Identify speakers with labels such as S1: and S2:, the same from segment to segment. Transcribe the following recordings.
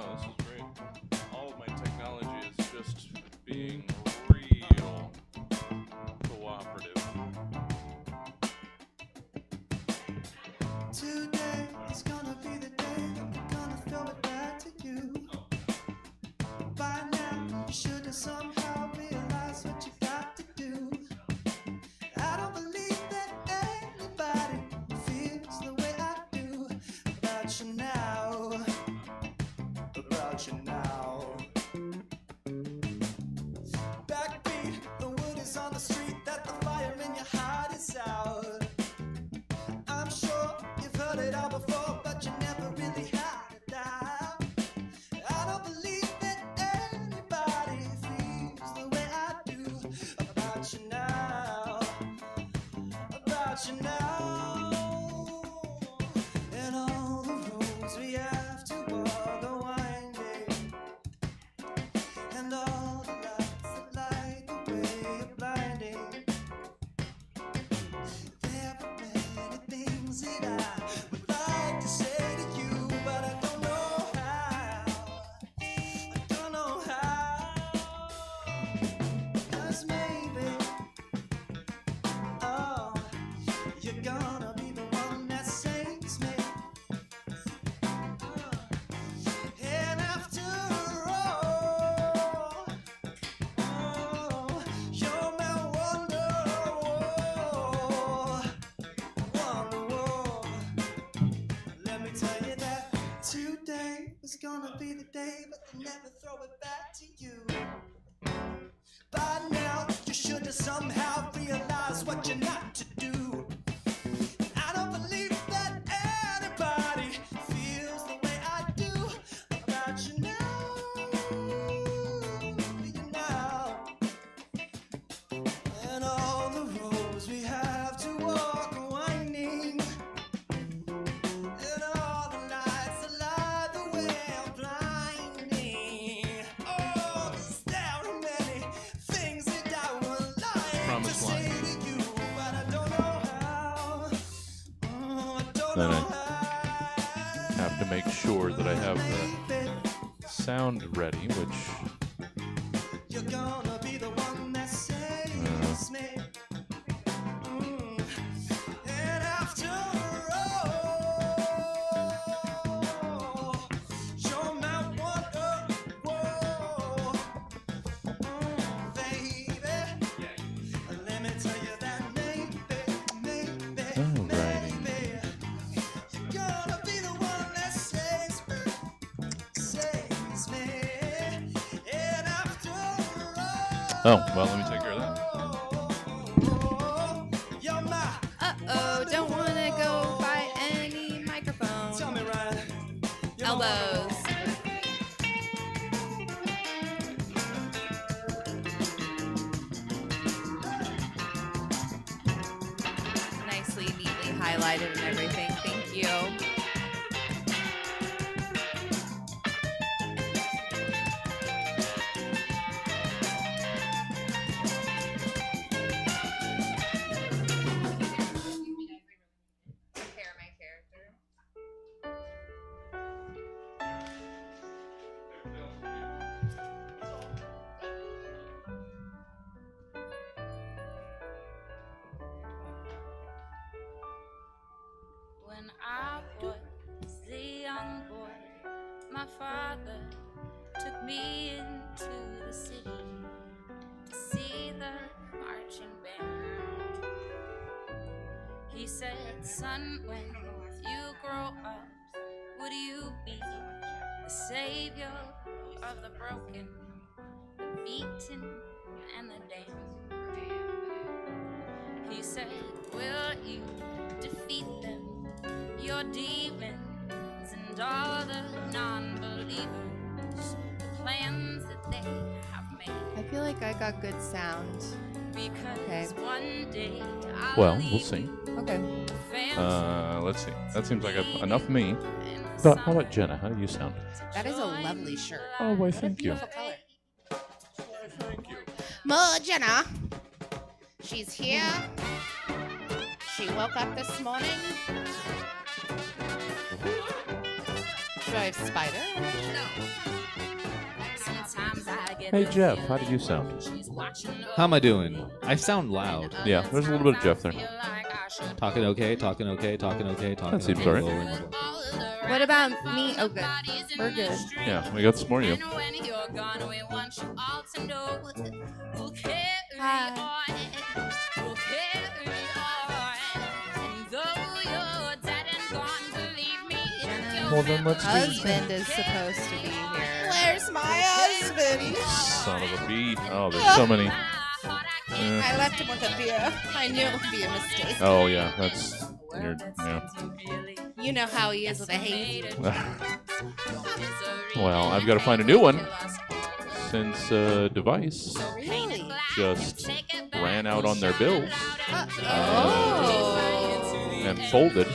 S1: No, this is great. All of my technology is just being real cooperative.
S2: Today is gonna be the day that we're gonna throw it back to you. By now, you should have somehow realized what you got to do. I don't believe that anybody feels the way I do about you now. About you now. Backbeat, the wood is on the street, that the fire in your heart is out. I'm sure you've heard it all before, but you never really had it out. I don't believe that anybody feels the way I do about you now. About you now. And all the roads we have to walk are winding. And all the lights that light the way are blinding. There are many things that I would like to say to you, but I don't know how. I don't know how. 'Cause maybe, oh, you're gonna be the one that saves me. And after all, oh, you're my wonderwall. Let me tell you that today is gonna be the day, but they never throw it back to you. By now, you should have somehow realized what you're not to do. I don't believe that anybody feels the way I do about you now. You know. And all the roads we have to walk are winding. And all the lights that light the way are blinding. Oh, there are many things that I would like to
S1: Promised
S2: say
S1: land.
S2: to you, but I don't know how. Oh, I don't
S1: Then
S2: know
S1: I have to make sure that I have the
S2: Baby,
S1: sound ready, which
S2: you're gonna be the one that saves me. And after all, you're my wonderwall. Baby, let me tell you that maybe,
S1: Alrighty.
S2: maybe, you're gonna be the one that saves me. And after all,
S1: Oh, well, let me take care of that.
S2: you're my.
S3: Uh-oh, don't want to go buy any microphone.
S2: Tell me, Ryan. you're my
S3: Elbows. Nicely, neatly highlighted and everything. Thank you. Compare my character.
S4: When I was a young boy, my father took me into the city to see the marching band. He said, son, when you grow up, would you be the savior of the broken, the beaten, and the damned? He said, will you defeat them, your demons and all the non-believers, the plans that they have made?
S3: I feel like I got good sound.
S4: Because
S3: Okay.
S4: one day I'll
S1: Well, we'll
S4: leave
S1: see.
S3: Okay.
S4: the fancy
S1: Let's see. That seems like enough of me.
S4: in the
S1: But how
S4: summer
S1: about Jenna? How do you sound?
S3: That is a lovely shirt.
S1: Oh, why,
S3: What a
S1: thank you.
S3: beautiful color.
S1: Thank you.
S3: Ma Jenna. She's here. She woke up this morning. Drive Spider.
S1: Hey, Jeff, how did you sound?
S5: How am I doing? I sound loud.
S1: Yeah, there's a little bit of Jeff there.
S5: Talking okay, talking okay, talking okay, talking
S1: That seems
S5: okay.
S1: alright.
S5: lower and lower.
S3: What about me? Oh, good. We're good.
S1: Yeah, we got some more of you.
S3: Hi.
S1: Well, then let's
S3: Husband is supposed to be here.
S6: Where's my husband?
S1: Son of a bee. Oh, there's so many.
S6: I left him with a beer. I knew it would be a mistake.
S1: Oh, yeah, that's weird. Yeah.
S6: You know how he is with a hate.
S1: Well, I've got to find a new one since Device
S6: Really?
S1: just ran out on their bills
S6: Oh.
S1: and folded.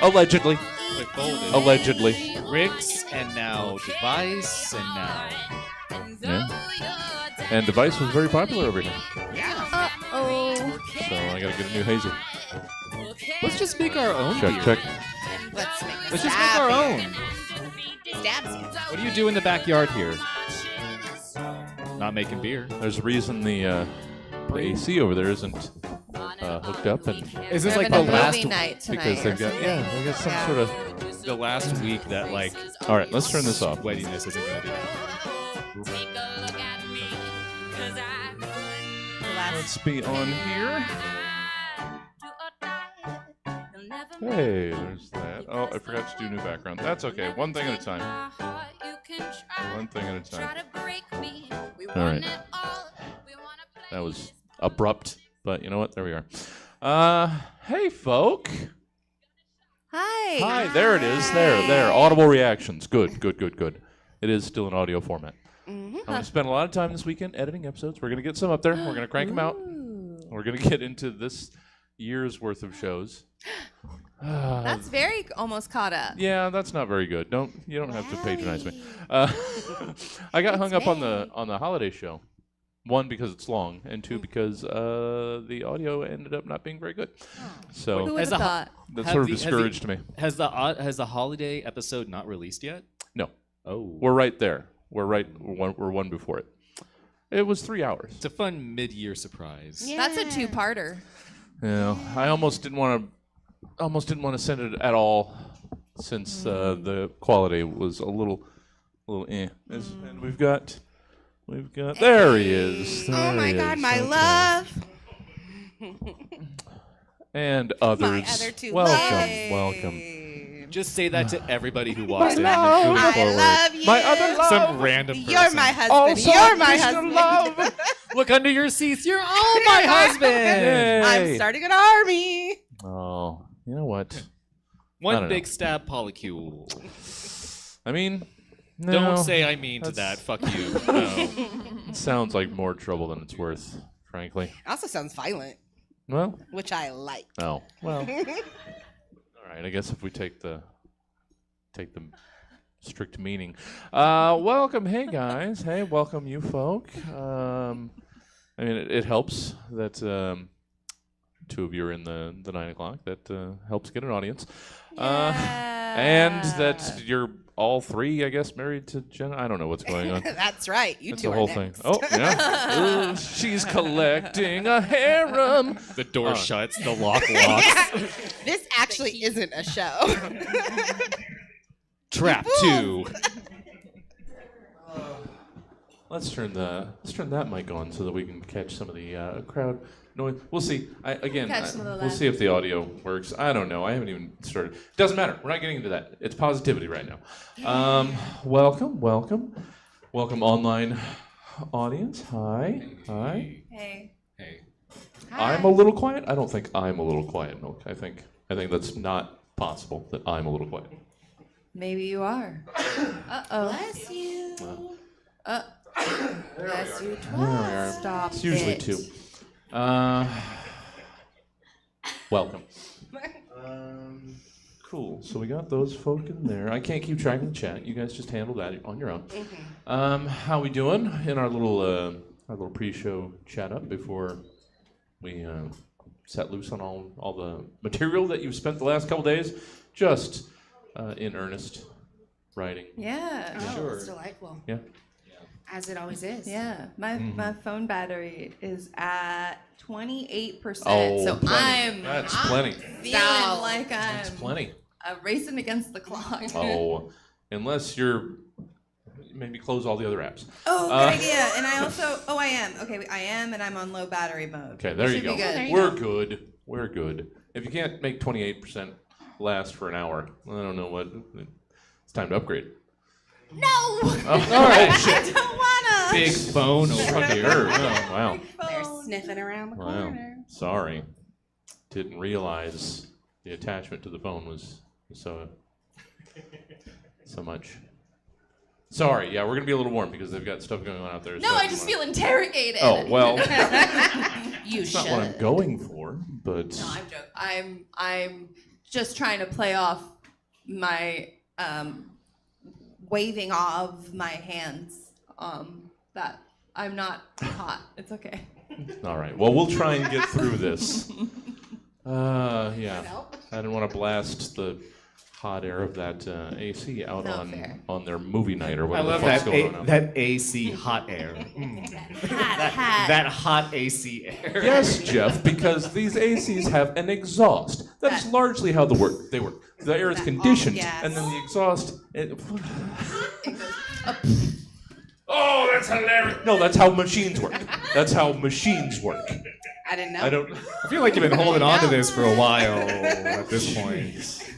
S1: Allegedly.
S5: Wait, folded.
S1: Allegedly.
S5: Ricks, and now Device, and now...
S1: Yeah. And Device was very popular over here.
S3: Oh.
S1: So I got to get a new hazy.
S5: Let's just make our own
S1: Check,
S5: beer.
S1: check.
S6: Let's make
S5: Let's just make our own.
S6: Stabs you.
S5: What do you do in the backyard here? Not making beer.
S1: There's a reason the AC over there isn't hooked up, and
S5: Is this
S3: We're
S5: like
S3: having
S5: the
S3: a
S5: last
S3: movie night tonight
S1: because they've
S3: or
S1: got
S3: something.
S1: they got some
S3: Yeah.
S1: sort of.
S5: the last week that like
S1: All right, let's turn this off.
S5: sweatiness isn't gonna be there.
S1: Let's be on here. Hey, there's that. Oh, I forgot to do new background. That's okay. One thing at a time. One thing at a time. All right. That was abrupt, but you know what? There we are. Hey, folk.
S3: Hi.
S1: Hi, there it is. There. Audible reactions. Good. It is still in audio format. I'm going to spend a lot of time this weekend editing episodes. We're going to get some up there. We're going to crank them out. We're going to get into this year's worth of shows.
S3: That's very almost caught up.
S1: Yeah, that's not very good. You don't have to patronize me. I got hung up on the holiday show. One, because it's long, and two, because the audio ended up not being very good.
S3: Who
S1: So
S3: would
S5: As
S3: have
S5: a ho-
S3: thought?
S1: that
S5: Have
S1: sort of
S5: the- has the-
S1: discouraged me.
S5: Has the holiday episode not released yet?
S1: No,
S5: Oh.
S1: we're right there. We're one before it. It was 3 hours.
S5: It's a fun mid-year surprise.
S3: That's a two-parter.
S1: Yeah, I almost didn't want to send it at all, since the quality was a little eh. And we've got. There he is.
S6: Oh
S1: There
S6: my
S1: he
S6: God,
S1: is.
S6: my
S1: Okay.
S6: love.
S1: And others.
S6: My other two
S1: welcome.
S6: loves.
S5: Just say that to everybody who walks in.
S1: love.
S5: Moving
S6: I
S5: forward.
S6: love you.
S1: My other love.
S5: Some random person.
S6: You're my husband.
S1: Also,
S6: You're my
S1: Mr.
S6: husband.
S1: Love.
S5: Look under your seats. You're all my husband.
S1: Yay.
S6: I'm starting an army.
S1: Oh, you know what? I
S5: One
S1: don't
S5: big
S1: know.
S5: stab polycule.
S1: I mean, no,
S5: Don't say I mean to that.
S1: that's-
S5: Fuck you. No.
S1: It sounds like more trouble than it's worth, frankly.
S6: Also sounds violent,
S1: Well,
S6: which I like.
S1: oh, well. All right, I guess if we take the strict meaning. Welcome, hey guys, hey, welcome you folk. I mean, it helps that two of you are in the 9 o'clock. That helps get an audience, and that you're all three, I guess, married to Jenna. I don't know what's going on.
S6: That's right. You
S1: That's
S6: two
S1: the
S6: are
S1: whole
S6: next.
S1: thing. Oh, yeah. Ooh, she's collecting a harem.
S5: The door shuts. The lock locks.
S6: This actually isn't a show.
S5: Trap 2.
S1: Let's turn that mic on so that we can catch some of the crowd noise. We'll see.
S3: Catch some of the
S1: We'll
S3: laugh.
S1: see if the audio works. I don't know. I haven't even started. Doesn't matter. We're not getting into that. It's positivity right now. Welcome online audience. Hi.
S3: Hey.
S5: Hey.
S1: I'm a little quiet. I don't think I'm a little quiet, Milk. I think that's not possible that I'm a little quiet.
S3: Maybe you are. Uh-oh.
S6: Bless you.
S3: Bless you
S1: There we are.
S3: twice. Stop
S1: It's usually
S3: it.
S1: two. Welcome. Cool. So we got those folk in there. I can't keep track of the chat. You guys just handle that on your own. How we doing in our little pre-show chat up before we set loose on all the material that you've spent the last couple days, just in earnest. writing.
S7: Yeah.
S6: Oh,
S5: Sure.
S6: it's delightful.
S1: Yeah.
S6: As it always is.
S7: Yeah. My phone battery is at 28%.
S1: Oh,
S7: so
S1: plenty. That's plenty.
S7: feeling
S6: Stop.
S7: like
S5: It's
S7: I'm
S5: plenty.
S7: racing against the clock.
S1: Oh, unless you're maybe close all the other apps.
S7: Oh, good idea. And I also, I am. Okay, I am, and I'm on low battery mode.
S1: Okay, there you
S7: Should
S1: go.
S7: be good.
S6: There you
S1: We're
S6: go.
S1: good. We're good. If you can't make 28% last for an hour, I don't know what. It's time to upgrade.
S7: No!
S1: Oh, all right.
S7: I don't wanna.
S5: Big phone over here.
S1: Oh, wow.
S6: They're
S7: Phone.
S6: sniffing around the
S1: Wow.
S6: corner.
S1: Sorry. Didn't realize the attachment to the phone was so much. Sorry. Yeah, we're gonna be a little warm because they've got stuff going on out there.
S7: No,
S1: so
S7: I just feel interrogated.
S1: Oh well,
S6: You
S1: it's
S6: should.
S1: not what I'm going for, but
S7: No, I'm joking. I'm just trying to play off my waving of my hands. That I'm not hot. It's okay.
S1: all right. Well, we'll try and get through this. Yeah. I didn't want to blast the hot air of that AC out
S7: No, fair.
S1: on their movie night or
S5: I
S1: whatever
S5: love
S1: the fuck's
S5: that
S1: going on.
S5: that AC hot air. That hot AC air.
S1: Yes, Jeff, because these ACs have an exhaust. That's
S7: That-
S1: largely how they work. The air is
S7: That
S1: conditioned,
S6: gas.
S1: and then the exhaust.
S7: It goes up.
S1: Oh, that's hilarious! No, that's how machines work. That's how machines work.
S6: I didn't know.
S1: I don't.
S5: I feel like you've been holding on to this for a while at this point.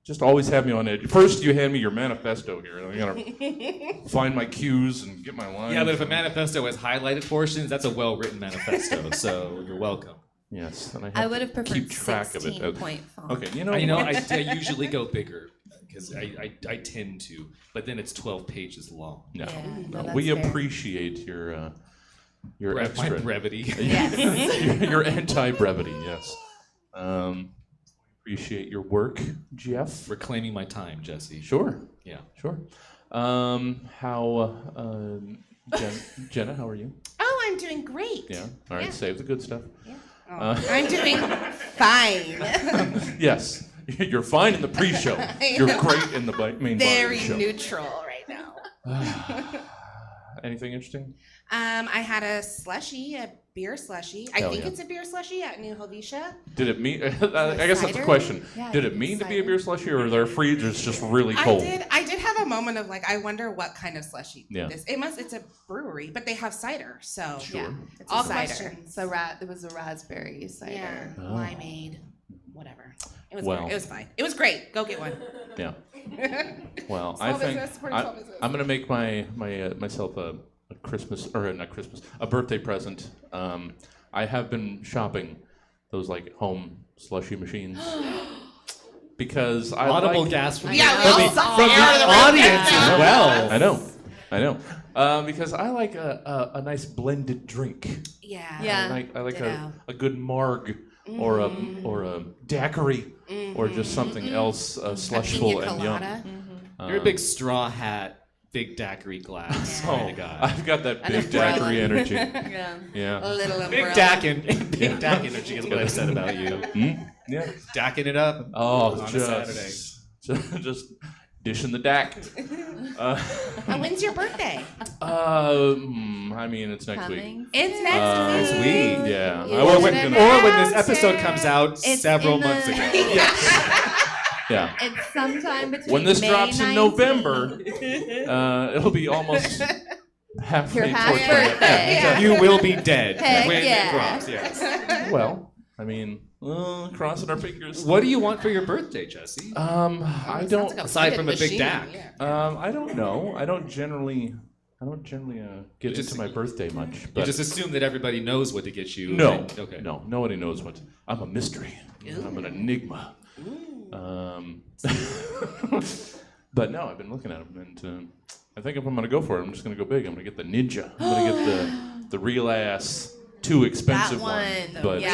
S1: Just always have me on edge. First, you hand me your manifesto here. and I gotta find my cues and get my lines.
S5: Yeah, but if a manifesto has highlighted portions, that's a well-written manifesto, so you're welcome.
S1: Yes, and
S7: I would have
S1: to
S7: preferred
S1: keep track of it.
S7: 16-point font.
S1: Okay,
S5: I usually go bigger because I tend to, but then it's 12 pages long.
S1: No,
S7: Yeah,
S1: no,
S7: no,
S1: we
S7: that's fair.
S1: appreciate your
S5: My
S1: extra,
S5: brevity.
S1: your anti-brevity. Yes, appreciate your work, Jeff.
S5: Reclaiming my time, Jesse.
S1: Sure,
S5: Yeah.
S1: sure. Jenna, how are you?
S6: Oh, I'm doing great.
S1: Yeah. All right.
S6: Yeah.
S1: Save the good stuff.
S6: Oh, I'm doing fine.
S1: Yes, you're fine in the pre-show. You're great in the main body of
S6: Very
S1: the show.
S6: neutral right now.
S1: Anything interesting?
S6: I had a slushy, a beer slushy. I
S1: Hell
S6: think
S1: yeah.
S6: it's a beer slushy at New Helvetia.
S1: Did it mean? I guess that's the
S6: Cider?
S1: question.
S7: Yeah,
S1: Did it mean to be a
S6: cider.
S1: beer slushy, or are their freezers just really cold?
S6: I did have a moment of like, I wonder what kind of slushy
S1: Yeah.
S6: this. It's a brewery, but they have cider, so
S1: Sure.
S7: Yeah, it's
S6: all
S7: a cider.
S6: questions.
S7: So there was a raspberry cider.
S6: Yeah,
S1: Oh.
S6: limeade, whatever. It was
S1: Well.
S6: it was fine. It was great. Go get one.
S1: Yeah. Well,
S6: Small
S1: I think
S6: business, support small business.
S1: I'm gonna make myself a Christmas or not Christmas, a birthday present. I have been shopping those like home slushy machines because I
S5: Audible
S1: like,
S5: gasp from,
S6: Yeah, we
S5: from
S6: all
S5: the,
S6: saw
S5: from
S6: it.
S5: the
S6: Out of the room.
S5: audience as well.
S1: I know, because I like a nice blended drink.
S6: Yeah.
S7: Yeah.
S1: I like
S6: Ditto.
S1: a good marg or a daiquiri or just something else slushful
S6: Pina
S1: and yum.
S6: colada.
S5: You're a big straw hat, big daiquiri glass kind
S1: Oh,
S5: of guy.
S1: I've got that big
S6: umbrella.
S1: daiquiri energy.
S7: Yeah.
S1: Yeah.
S6: A little
S5: Big
S6: umbrella.
S5: big Dak energy is what I said about you.
S1: Yeah.
S5: Dacking it up.
S1: Oh,
S5: On a
S1: just just dishing the DAC.
S6: And when's your birthday?
S1: I mean, it's next week.
S7: Coming.
S6: It's next
S5: Next
S6: week.
S5: week.
S1: Yeah.
S6: You
S1: I wasn't
S6: should
S1: gonna.
S5: Or when this episode comes out
S7: It's
S5: several
S7: in the-
S5: months ago.
S1: Yeah.
S7: It's sometime between
S1: When this
S7: May
S1: drops in
S7: 19th.
S1: November, it'll be almost halfway
S7: Your half
S1: towards my
S7: birthday.
S1: Yeah.
S5: You will be dead
S7: Heck
S5: when
S7: yeah.
S5: it drops, yes.
S1: Well, I mean, crossing our fingers.
S5: What do you want for your birthday, Jesse?
S1: I don't.
S5: Aside from a big Dak.
S1: I don't know. I don't generally get
S5: just-
S1: into my birthday much.
S5: You
S1: But
S5: just assume that everybody knows what to get you.
S1: no,
S5: and- okay.
S1: no, nobody knows what. I'm a mystery. I'm an enigma. But no, I've been looking at them, and I think if I'm gonna go for it, I'm just gonna go big. I'm gonna get the Ninja. I'm gonna get the real ass, too expensive
S7: That one.
S1: But
S7: Yeah,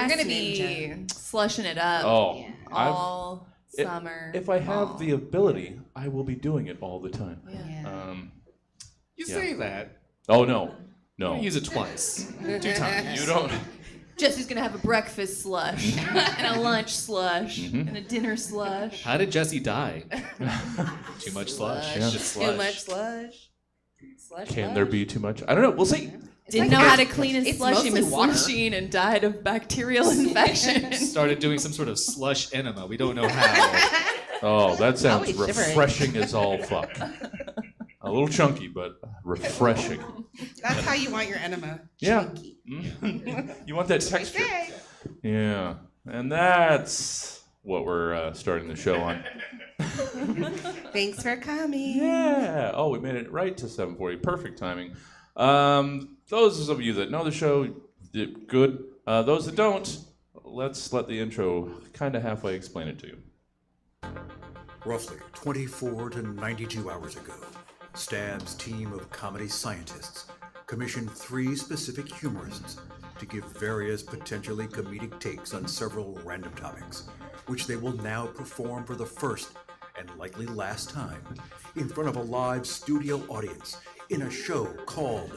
S7: you're gonna
S6: Ass
S7: be slushing it up
S1: oh,
S7: all
S1: if-
S7: summer.
S1: if I have
S7: fall.
S1: the ability, I will be doing it all the time.
S6: Yeah.
S5: You
S1: Yeah.
S5: say that.
S1: Oh no, no.
S5: You use it twice. 2 times.
S1: You don't.
S7: Jesse's gonna have a breakfast slush, and a lunch slush, and a dinner slush.
S5: How did Jesse die? Too much slush.
S1: Yeah.
S5: Just slush.
S6: Too much slush. Slush.
S1: Can there be too much? I don't know. We'll see.
S7: Didn't know how to clean his
S6: it's
S7: slushy
S6: mostly water.
S7: machine and died of bacterial infection.
S5: Started doing some sort of slush enema. We don't know how.
S1: Oh, that sounds
S6: Probably shivering.
S1: refreshing as all fuck. A little chunky, but refreshing.
S6: That's how you want your enema.
S1: Yeah.
S6: Chunky.
S1: You want that texture?
S6: Okay.
S1: Yeah. And that's what we're starting the show on.
S6: Thanks for coming.
S1: Yeah. Oh, we made it right to 7:40. Perfect timing. Those of you that know the show, did good. Those that don't, let's let the intro kind of halfway explain it to you.
S8: Roughly 24 to 92 hours ago, Stab's team of comedy scientists commissioned 3 specific humorists to give various potentially comedic takes on several random topics, which they will now perform for the first and likely last time in front of a live studio audience in a show called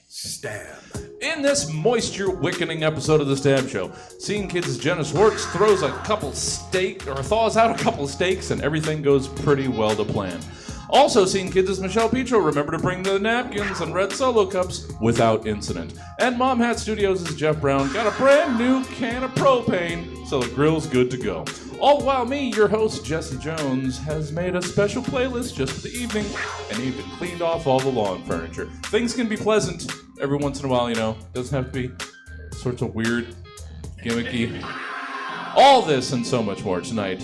S8: Stab.
S1: In this moisture-wickening episode of the Stab Show, Scene Kids' Jenna Schwartz thaws out a couple steaks, and everything goes pretty well to plan. Also, Scene Kids' Michelle Petro remember to bring the napkins and red Solo cups without incident. And Mom Hat Studios' Jeff Brown got a brand new can of propane, so the grill's good to go. All while me, your host, Jesse Jones, has made a special playlist just for the evening and even cleaned off all the lawn furniture. Things can be pleasant every once in a while, you know. Doesn't have to be sorts of weird, gimmicky. All this and so much more tonight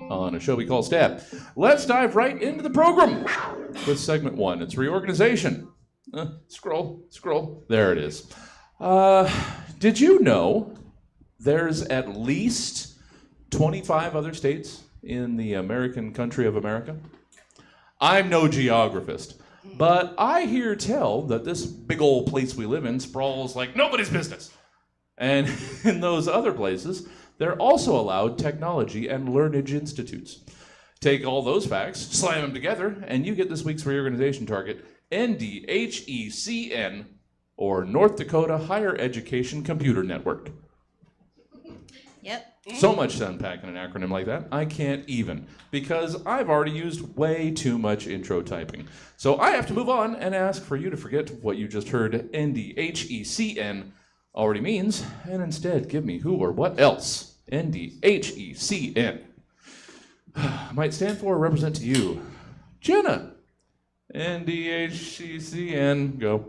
S1: on a show we call Stab. Let's dive right into the program with segment 1. It's reorganization. Scroll. There it is. Did you know there's at least 25 other states in the American country of America? I'm no geographist, but I hear tell that this big old place we live in sprawls like nobody's business. And in those other places, they're also allowed technology and learnage institutes. Take all those facts, slam them together, and you get this week's reorganization target, NDHECN, or North Dakota Higher Education Computer Network.
S6: Yep.
S1: So much to unpack in an acronym like that, I can't even, because I've already used way too much intro typing. So I have to move on and ask for you to forget what you just heard NDHECN already means, and instead give me who or what else NDHECN might stand for or represent to you. Jenna. NDHECN, go.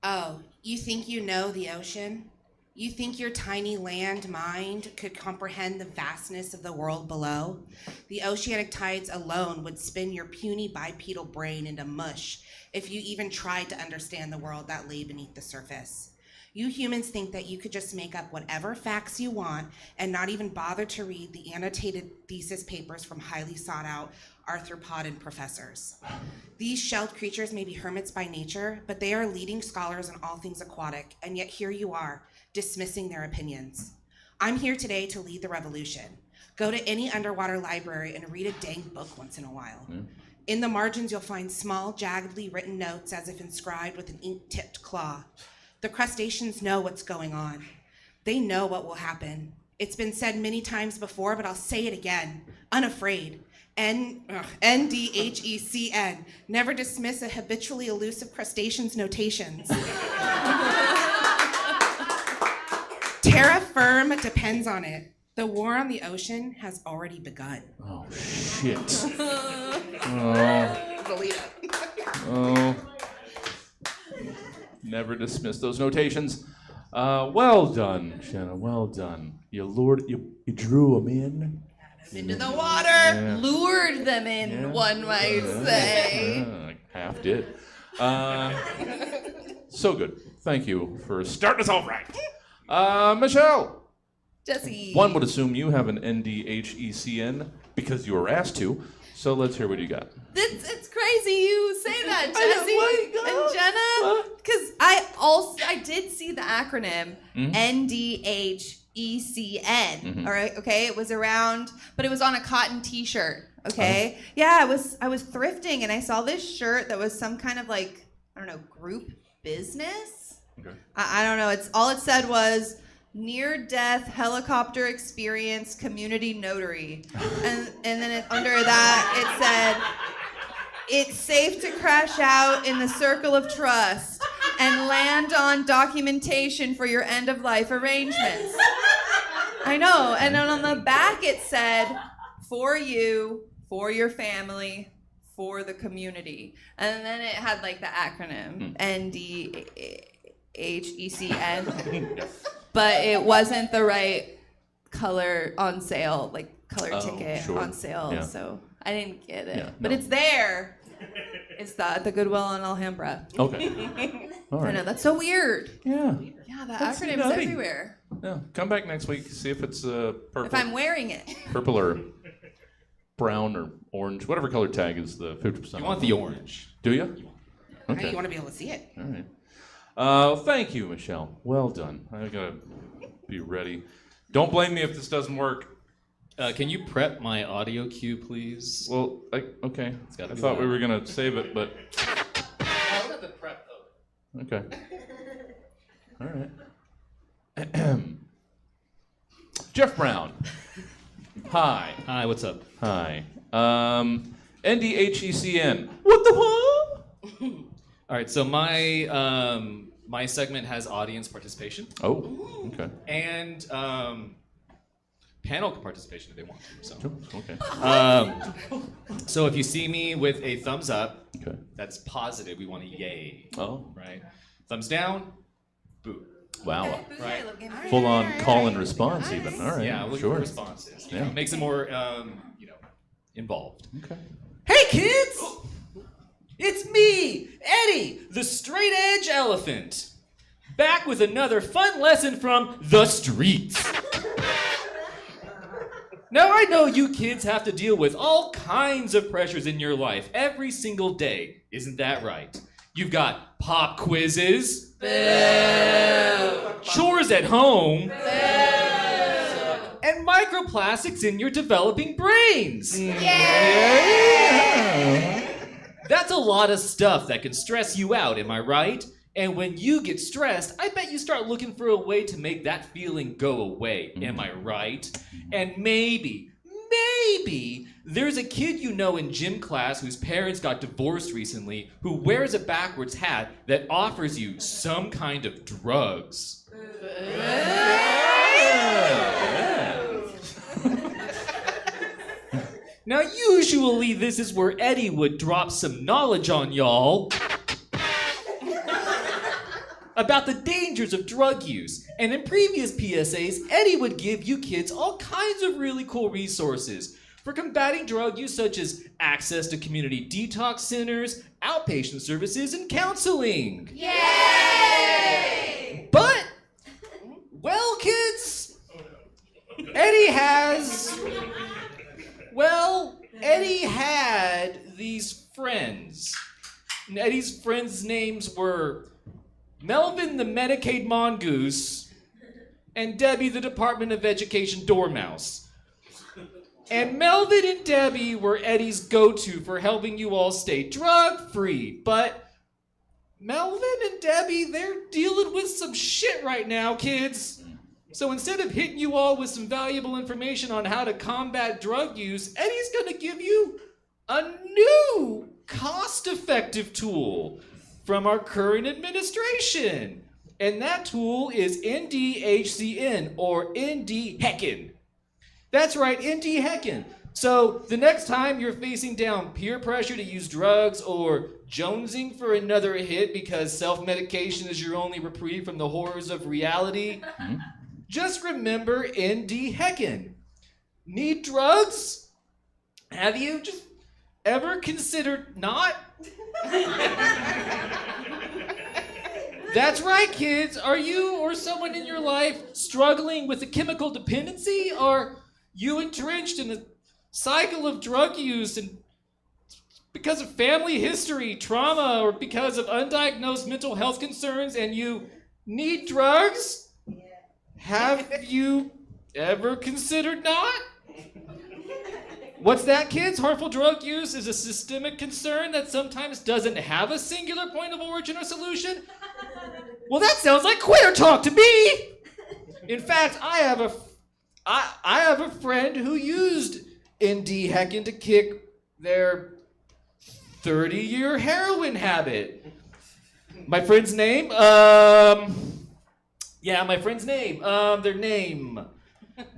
S6: Oh, you think you know the ocean? You think your tiny land mind could comprehend the vastness of the world below? The oceanic tides alone would spin your puny bipedal brain into mush if you even tried to understand the world that lay beneath the surface. You humans think that you could just make up whatever facts you want and not even bother to read the annotated thesis papers from highly sought-out arthropod professors. These shelled creatures may be hermits by nature, but they are leading scholars in all things aquatic, and yet here you are, dismissing their opinions. I'm here today to lead the revolution. Go to any underwater library and read a dang book once in a while. In the margins, you'll find small, jaggedly written notes as if inscribed with an ink-tipped claw. The crustaceans know what's going on. They know what will happen. It's been said many times before, but I'll say it again, unafraid. NDHECN. Never dismiss a habitually elusive crustacean's notations. Terra firma depends on it. The war on the ocean has already begun.
S1: Oh, shit.
S6: Believe it.
S1: Oh. Never dismiss those notations. Well done, Jenna. Well done. You drew them in.
S7: Into the water,
S1: Yeah.
S7: lured them in,
S1: Yeah.
S7: one might say.
S1: Yeah, half did. So good. Thank you for starting us off right. Michelle.
S7: Jesse.
S1: One would assume you have an NDHECN because you were asked to. So let's hear what you got.
S7: It's crazy you say that, Jesse and Jenna,
S1: What?
S7: because I did see the acronym NDHECN. All right, okay, it was around, but it was on a cotton T-shirt. Okay. Yeah, I was thrifting and I saw this shirt that was some kind of like, I don't know, group business.
S1: Okay.
S7: I don't know. It's all it said was near-death helicopter experience community notary, and then under that it said it's safe to crash out in the circle of trust and land on documentation for your end-of-life arrangements. I know. And then on the back it said for you, for your family, for the community. And then it had like the acronym NDHECN. But it wasn't the right color on sale, like color ticket
S1: sure.
S7: on sale.
S1: Yeah.
S7: So I didn't get it.
S1: Yeah,
S7: But
S1: no.
S7: it's there. It's the Goodwill in Alhambra.
S1: Okay. All
S7: I
S1: right.
S7: know, that's so weird.
S1: Yeah.
S7: Yeah, the
S1: That's
S7: acronym's
S1: nutty.
S7: everywhere.
S1: Yeah. Come back next week. See if it's purple.
S7: If I'm wearing it.
S1: Purple or brown or orange, whatever color tag is the 50%.
S5: You want the orange.
S1: Do you? Okay.
S6: You want to be able to see it.
S1: All right. Thank you, Michelle. Well done. I gotta be ready. Don't blame me if this doesn't work.
S5: Can you prep my audio cue, please?
S1: Well, okay.
S5: gotta
S1: I
S5: be
S1: thought we
S5: loud.
S1: were gonna save it, but
S5: I'll let the prep though.
S1: okay. All right. Jeff Brown. Hi.
S5: Hi, what's up?
S1: Hi. NDHECN. What the what?
S5: All right, so my segment has audience participation
S1: Oh. Okay.
S5: and panel participation if they want to. So,
S1: Okay.
S5: so if you see me with a thumbs up,
S1: Okay.
S5: that's positive. We want a yay,
S1: Oh.
S5: right? Thumbs down, boo.
S1: Wow.
S5: Right.
S1: Full on call and response even. All right.
S5: Yeah, look
S1: sure.
S5: for responses.
S1: Yeah.
S5: Makes it more, involved.
S1: Okay.
S5: Hey kids! It's me, Eddie, the straight edge elephant. Back with another fun lesson from the streets. Now I know you kids have to deal with all kinds of pressures in your life every single day. Isn't that right? You've got pop quizzes. Boo! Chores at home. Boo! And microplastics in your developing brains. That's a lot of stuff that can stress you out, am I right? And when you get stressed, I bet you start looking for a way to make that feeling go away, am I right? And maybe, there's a kid you know in gym class whose parents got divorced recently who wears a backwards hat that offers you some kind of drugs. Now, usually this is where Eddie would drop some knowledge on y'all about the dangers of drug use. And in previous PSAs, Eddie would give you kids all kinds of really cool resources for combating drug use, such as access to community detox centers, outpatient services, and counseling. Yay! But, well, kids, Eddie had these friends. And Eddie's friends' names were Melvin the Medicaid Mongoose and Debbie the Department of Education Dormouse. And Melvin and Debbie were Eddie's go-to for helping you all stay drug-free. But Melvin and Debbie, they're dealing with some shit right now, kids. So instead of hitting you all with some valuable information on how to combat drug use, Eddie's gonna give you a new cost-effective tool from our current administration. And that tool is NDHCN, or ND Heckin. That's right, ND Heckin. So the next time you're facing down peer pressure to use drugs or jonesing for another hit because self-medication is your only reprieve from the horrors of reality, just remember ND Heckin. Need drugs? Have you just ever considered not? That's right, kids. Are you or someone in your life struggling with a chemical dependency? Are you entrenched in a cycle of drug use and because of family history, trauma, or because of undiagnosed mental health concerns and you need drugs? Have you ever considered not? What's that, kids? Harmful drug use is a systemic concern that sometimes doesn't have a singular point of origin or solution? Well, that sounds like quitter talk to me! In fact, I have a friend who used ND heckin to kick their 30-year heroin habit. My friend's name? Yeah, my friend's name. Their name.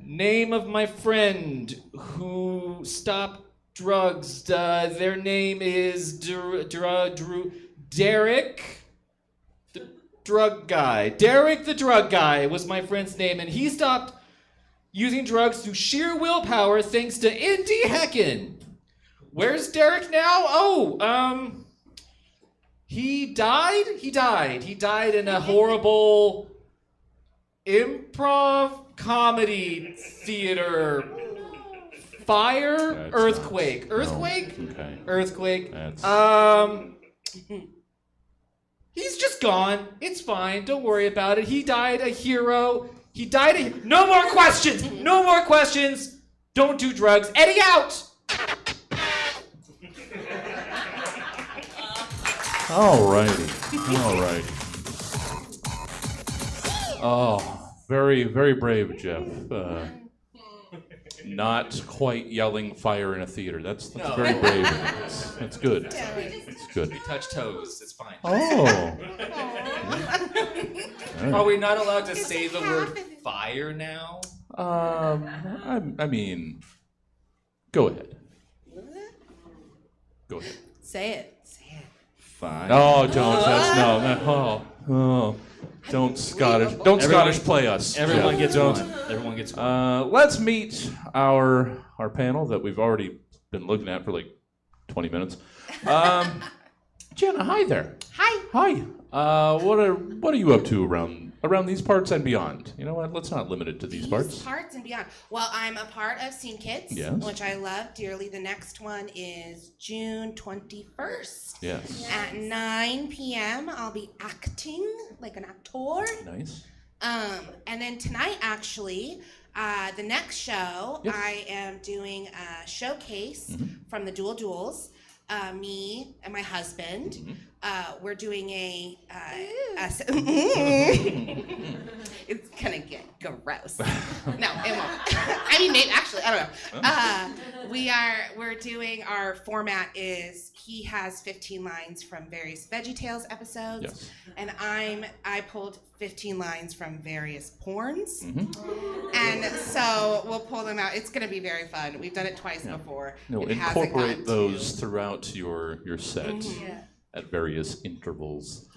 S5: Name of my friend who stopped drugs. Their name is Derek. The drug guy. Derek the drug guy was my friend's name, and he stopped using drugs through sheer willpower thanks to ND heckin. Where's Derek now? Oh, he died? He died. He died in a horrible improv comedy theater fire.
S1: That's
S5: Earthquake.
S1: not-
S5: Earthquake?
S1: No. Okay.
S5: Earthquake.
S1: That's-
S5: He's just gone. It's fine. Don't worry about it. He died a hero. He died a... No more questions! No more questions! Don't do drugs. Eddie out!
S1: Alrighty. Alrighty. Oh, very, very brave, Jeff. Not quite yelling fire in a theater. That's
S5: No.
S1: very brave. That's good. It's good.
S5: We touch toes. It's fine.
S1: Oh.
S5: Are we not allowed to say the word fire now?
S1: I mean, go ahead. Go ahead.
S7: Say it.
S5: Fire.
S1: Oh, don't. That's no. Oh. Don't Scottish. Don't Scottish play us.
S5: Everyone
S1: Jeff.
S5: gets
S1: Don't.
S5: one. Everyone gets one.
S1: Let's meet our panel that we've already been looking at for like 20 minutes. Jenna, hi there.
S6: Hi.
S1: Hi. What are you up to around these parts and beyond? You know what? Let's not limit it to these parts.
S6: Parts and beyond. Well, I'm a part of Scene Kids,
S1: Yes.
S6: which I love dearly. The next one is June 21st.
S1: Yes.
S6: At 9 p.m., I'll be acting like an actor.
S1: Nice.
S6: And then tonight, actually, the next show,
S1: Yes.
S6: I am doing a showcase from the Dual Duels. Me and my husband. We're doing it's gonna get gross. No, it won't. I mean, maybe, actually, I don't know. We're doing, our format is, he has 15 lines from various VeggieTales episodes,
S1: Yes.
S6: and I pulled 15 lines from various porns,
S1: Mm-hmm.
S6: and so we'll pull them out. It's gonna be very fun. We've done it twice before.
S1: No,
S6: It hasn't
S1: incorporate
S6: gotten
S1: those throughout your set at various intervals.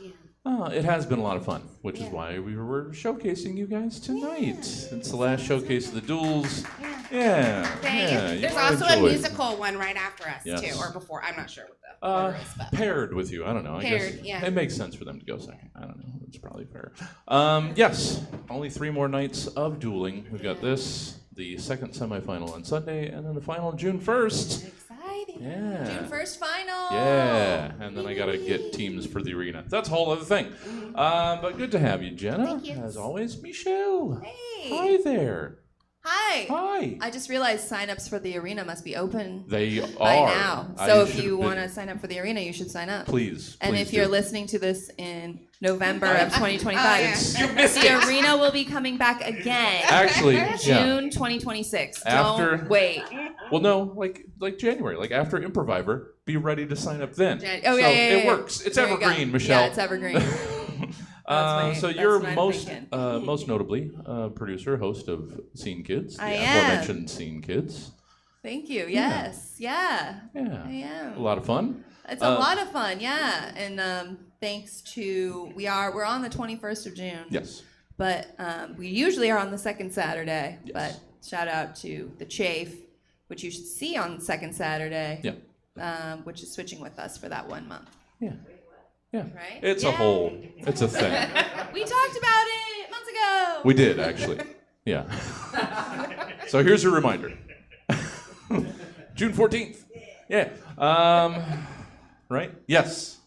S1: It has been a lot of fun, which is why we were showcasing you guys tonight. It's the last showcase of the duels. Yeah. Yeah.
S6: There's
S1: you'll
S6: also a
S1: enjoy it.
S6: musical one right after us
S1: Yes.
S6: too, or before. I'm not sure what the order is, but
S1: Paired with you. I don't know. I guess
S6: Paired, yeah.
S1: it makes sense for them to go second. I don't know. It's probably fair. Yes. Only 3 more nights of dueling. We've got this, the second semifinal on Sunday, and then the final June 1st.
S6: exciting.
S1: Yeah.
S7: June 1st final.
S1: Yeah, and then I gotta get teams for the arena. That's a whole other thing. But good to have you, Jenna.
S6: Thank you.
S1: As always, Michelle.
S7: Hey.
S1: Hi there.
S7: Hi.
S1: Hi.
S7: I just realized signups for the arena must be open
S1: They are.
S7: by now.
S1: I
S7: So if
S1: should
S7: you
S1: have been-
S7: want to sign up for the arena, you should sign up.
S1: please.
S7: And
S1: please
S7: if you're
S1: do.
S7: listening to this in November of 2025,
S6: Oh, yeah.
S7: the arena will be coming back again.
S1: Actually, yeah.
S7: June 2026.
S1: After-
S7: Don't wait.
S1: Well, no, like January, like after Improviver, be ready to sign up then.
S7: Oh, yeah,
S1: so
S7: yeah, yeah,
S1: it
S7: yeah.
S1: works. It's
S7: There you go.
S1: evergreen, Michelle.
S7: Yeah, it's evergreen.
S1: So
S7: that's
S1: you're
S7: what I'm
S1: most
S7: thinking.
S1: most notably producer, host of Scene Kids, the
S7: I am.
S1: aforementioned Scene Kids.
S7: Thank you. Yes. Yeah.
S1: Yeah,
S7: I am.
S1: a lot of fun.
S7: It's a lot of fun, yeah. And thanks to we're on the 21st of June.
S1: Yes.
S7: But we usually are on the second Saturday.
S1: Yes.
S7: But shout out to the Chafe, which you should see on the second Saturday.
S1: Yeah.
S7: Which is switching with us for that 1 month.
S1: Yeah. Yeah.
S7: Right?
S1: It's a
S7: Yeah.
S1: whole. It's a thing.
S7: We talked about it months ago.
S1: We did actually. Yeah. So here's a reminder. June 14th. Yeah. right? Yes.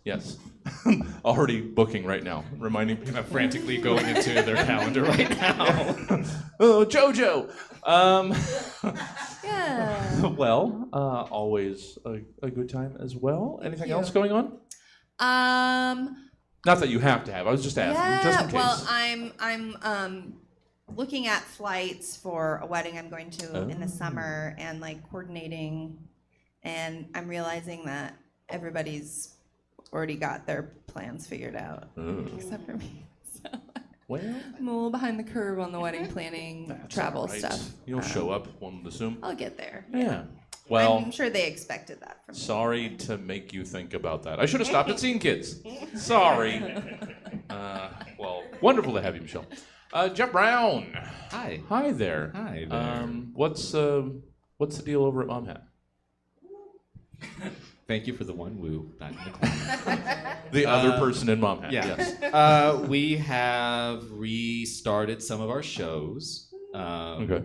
S1: Already booking right now, reminding people.
S5: Frantically going into their calendar right now.
S1: Oh, JoJo.
S7: Yeah.
S1: Well, always a good time as well. Anything else going on? Not that you have to have. I was just asking, just in case.
S7: Well, I'm looking at flights for a wedding I'm going to in the summer and like coordinating, and I'm realizing that everybody's already got their plans figured out except for me. So
S1: Well,
S7: I'm a little behind the curve on the wedding planning, travel
S1: all right.
S7: stuff.
S1: You'll show up, one would assume.
S7: I'll get there.
S1: Yeah. Well,
S7: I'm sure they expected that from me.
S1: sorry to make you think about that. I should have stopped at Scene Kids. Sorry. Well, wonderful to have you, Michelle. Jeff Brown.
S5: Hi.
S1: Hi there.
S5: Hi there.
S1: What's the deal over at Mom Hat?
S5: Thank you for the one woo back in the corner.
S1: The other person in Mom Hat.
S5: Yeah.
S1: Yes.
S5: We have restarted some of our shows.
S1: Okay.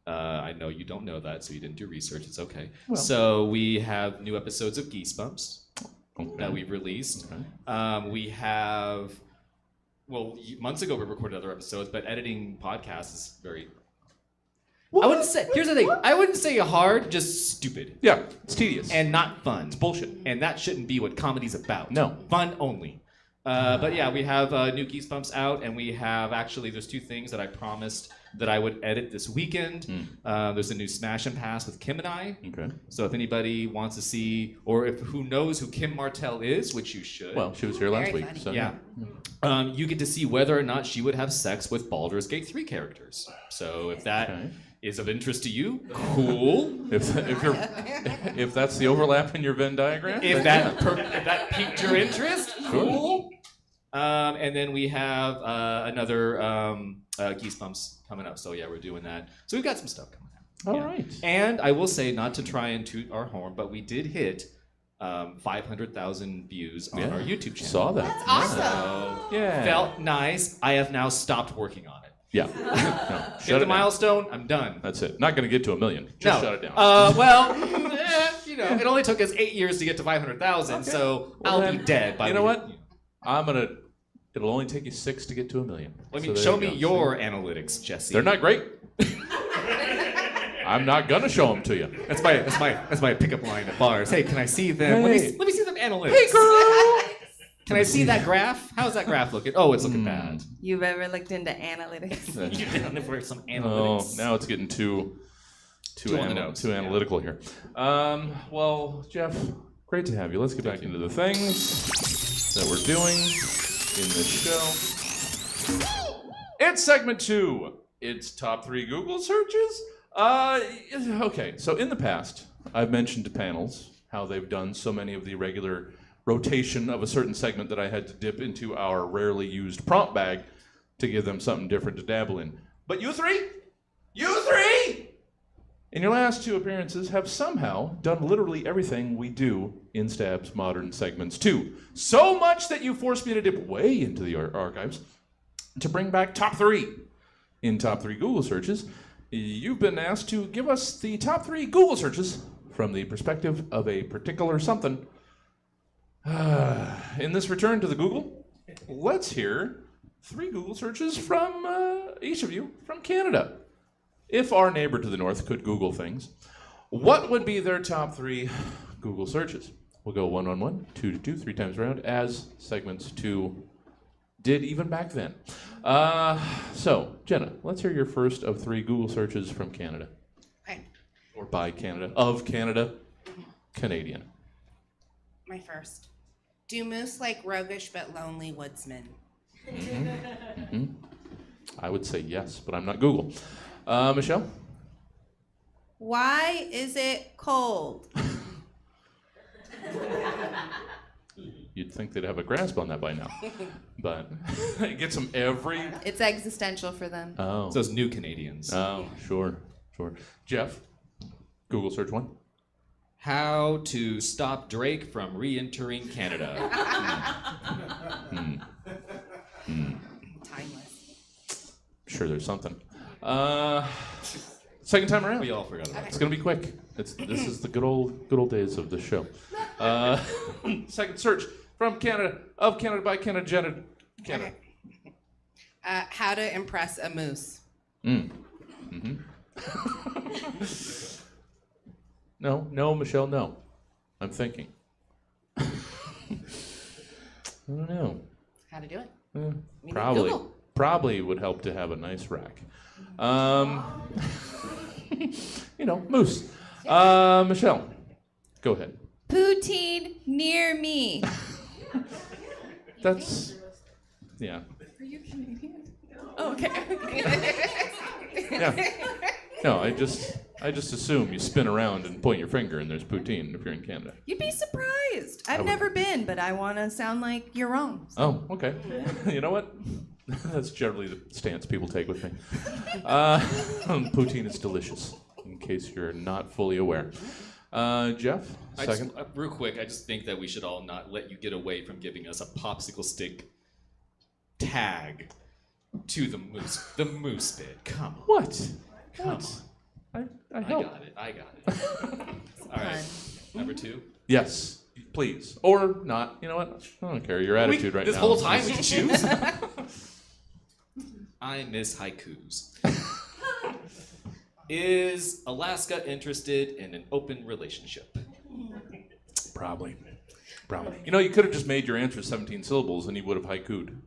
S5: I know you don't know that, so you didn't do research. It's okay. So we have new episodes of Geesebumps that we've released.
S1: Okay.
S5: We have, months ago we recorded other episodes, but editing podcasts is very. I wouldn't say. Here's the thing. I wouldn't say hard, just stupid.
S1: Yeah, it's tedious.
S5: And not fun. It's
S1: bullshit.
S5: And that shouldn't be what comedy's about.
S1: No.
S5: Fun only. But yeah, we have new Geesebumps out, and we have actually, there's two things that I promised that I would edit this weekend. There's a new Smash and Pass with Kim and I.
S1: Okay.
S5: So if anybody wants to see, or if who knows who Kim Martell is, which you should.
S1: Well, she was here last
S6: Very
S1: week.
S6: funny.
S1: So
S5: Yeah. You get to see whether or not she would have sex with Baldur's Gate 3 characters. So if that is of interest to you, cool.
S1: If that's the overlap in your Venn diagram.
S5: If
S1: then
S5: that that piqued your interest, cool. And then we have another Geesebumps coming up. So yeah, we're doing that. So we've got some stuff coming out.
S1: All right.
S5: And I will say, not to try and toot our horn, but we did hit 500,000 views on our YouTube channel.
S1: Saw that.
S6: That's awesome.
S5: So
S1: Yeah.
S5: felt nice. I have now stopped working on it.
S1: Yeah. No,
S5: Hit
S1: shut
S5: the
S1: it down.
S5: milestone. I'm done.
S1: That's it. Not going to get to 1 million. Just
S5: No.
S1: shut it down.
S5: It only took us 8 years to get to 500,000, so
S1: Well,
S5: I'll
S1: then,
S5: be dead by
S1: you
S5: the
S1: know what? It'll only take you 6 to get to 1 million.
S5: Let
S1: So
S5: me
S1: there
S5: show
S1: you
S5: me
S1: go.
S5: your analytics, Jesse.
S1: They're not great. I'm not gonna show them to you.
S5: That's my pickup line at bars. Hey, can I see them? Let
S1: Hey.
S5: me see them analytics.
S1: Hey, girl.
S5: Can I see that graph? How's that graph looking? Oh, it's looking bad.
S7: You've ever looked into analytics?
S5: You're down there for some
S1: Oh,
S5: analytics.
S1: now it's getting too
S5: on the nose.
S1: too analytical here. Well, Jeff, great to have you. Let's get back into the things that we're doing in this show. It's segment 2. It's top 3 Google searches. Okay, so in the past, I've mentioned to panels how they've done so many of the regular rotation of a certain segment that I had to dip into our rarely used prompt bag to give them something different to dabble in. But you three, in your last 2 appearances, have somehow done literally everything we do in Stab's modern segments too. So much that you forced me to dip way into the archives to bring back top 3 in top 3 Google searches. You've been asked to give us the top 3 Google searches from the perspective of a particular something. In this return to the Google, let's hear 3 Google searches from each of you from Canada. If our neighbor to the north could Google things, what would be their top 3 Google searches? We'll go 1 on 1, 2 to 2, 3 times around, as segments 2 did even back then. So, Jenna, let's hear your first of 3 Google searches from Canada.
S6: Okay,
S1: Or by Canada. Of Canada. Canadian.
S6: my first. Do moose like roguish but lonely woodsmen?
S1: I would say yes, but I'm not Google. Michelle?
S7: Why is it cold?
S1: You'd think they'd have a grasp on that by now. But it gets them every...
S7: It's existential for them.
S1: Oh.
S5: Those new Canadians.
S1: Oh, sure. Jeff, Google search 1.
S5: How to stop Drake from re-entering Canada.
S6: Timeless.
S1: Sure, there's something. Second time around.
S5: We all forgot about
S1: It's gonna be quick. This is the good old days of the show. Second search from Canada, of Canada, by Canada, Canada.
S6: Okay. How to impress a moose.
S1: No, Michelle, no. I'm thinking. I don't know.
S6: How to do it. Maybe
S1: Probably,
S6: Google.
S1: probably would help to have a nice rack. Moose. Michelle, go ahead.
S7: Poutine near me.
S1: That's, yeah.
S7: Are you Canadian? Oh, okay.
S1: Yeah. No, I just assume you spin around and point your finger and there's poutine if you're in Canada.
S7: You'd be surprised. I've
S1: would.
S7: never been, but I want to sound like you're wrong.
S1: Oh, okay. You know what? That's generally the stance people take with me. Poutine is delicious, in case you're not fully aware. Jeff, second.
S5: Real quick, I just think that we should all not let you get away from giving us a popsicle stick tag to the moose bit. Come on.
S1: What?
S5: Come
S1: What?
S5: on.
S1: I
S5: I
S1: help.
S5: got it. All right. Number 2.
S1: Yes, please. Or not. You know what? I don't care. Your attitude right
S5: this
S1: now.
S5: whole
S1: is
S5: time we
S1: just-
S5: can choose. I miss haikus. Is Alaska interested in an open relationship?
S1: Probably. You could have just made your answer 17 syllables and you would have haiku'd.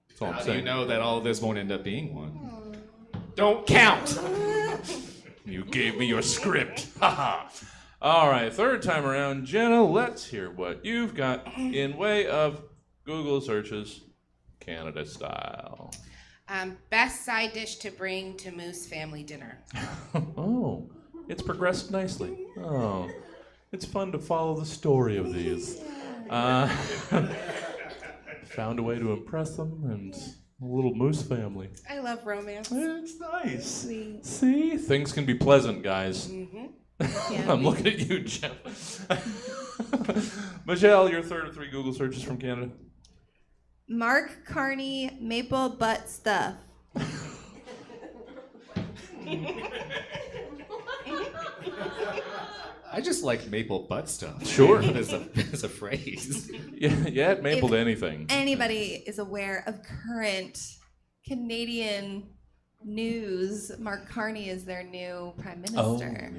S1: That's all I'm
S5: How do
S1: saying.
S5: you know that all of this won't end up being one? Don't count!
S1: You gave me your script. Haha. All right, third time around, Jenna, let's hear what you've got in way of Google searches, Canada style.
S6: Best side dish to bring to moose family dinner.
S1: Oh, it's progressed nicely. Oh, it's fun to follow the story of these. Found a way to impress them and a little moose family.
S6: I love romance.
S1: It's nice.
S7: Sweet.
S1: See, things can be pleasant, guys.
S7: Yeah,
S1: I'm looking at you, Jeff. Michelle, your third of 3 Google searches from Canada.
S7: Mark Carney maple butt stuff.
S5: I just like maple butt stuff.
S1: Sure.
S5: as a phrase.
S1: Yeah, add maple to anything.
S7: Anybody is aware of current Canadian news, Mark Carney is their new prime minister.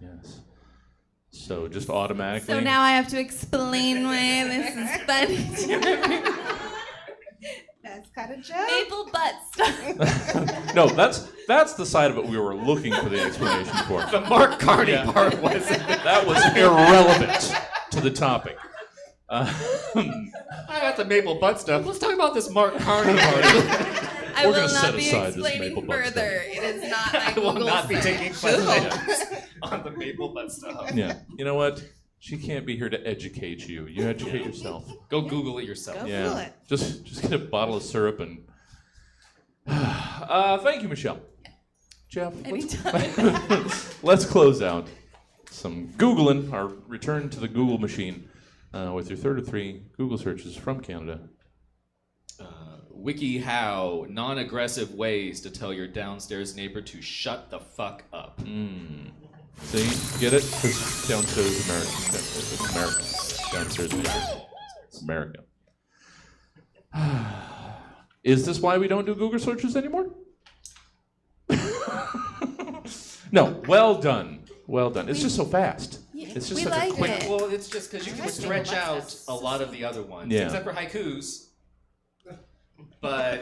S1: Yes. So just automatically.
S7: So now I have to explain why this is funny.
S6: That's kind of joke.
S7: Maple butt stuff.
S1: No, that's the side of it we were looking for the explanation for.
S5: The Mark Carney part wasn't.
S1: That was irrelevant to the topic.
S5: I got the maple butt stuff. Let's talk about this Mark Carney part.
S7: I
S1: We're
S7: will
S1: gonna set
S7: not be
S1: aside this
S7: explaining
S1: maple butt
S7: further. It is not my
S5: I will
S7: Google
S5: not be
S7: search.
S5: taking questions on the maple butt stuff.
S1: Yeah. You know what? She can't be here to educate you. You educate yourself.
S5: Go Google it yourself.
S6: Go.
S1: Yeah.
S6: Google it.
S1: Just get a bottle of syrup and. Thank you, Michelle. Jeff,
S7: Anytime.
S1: let's close out some Googling, our return to the Google machine, with your third of 3 Google searches from Canada.
S5: WikiHow, non-aggressive ways to tell your downstairs neighbor to shut the fuck up.
S1: See, get it? Because downstairs is American. It's America. Downstairs is America. Is this why we don't do Google searches anymore? No. Well done. Well done. It's just so fast. It's just
S7: we
S1: such
S7: like
S1: a quick.
S7: it.
S5: Well, it's just because you can stretch out a lot of the other ones,
S1: Yeah.
S5: except for haikus. But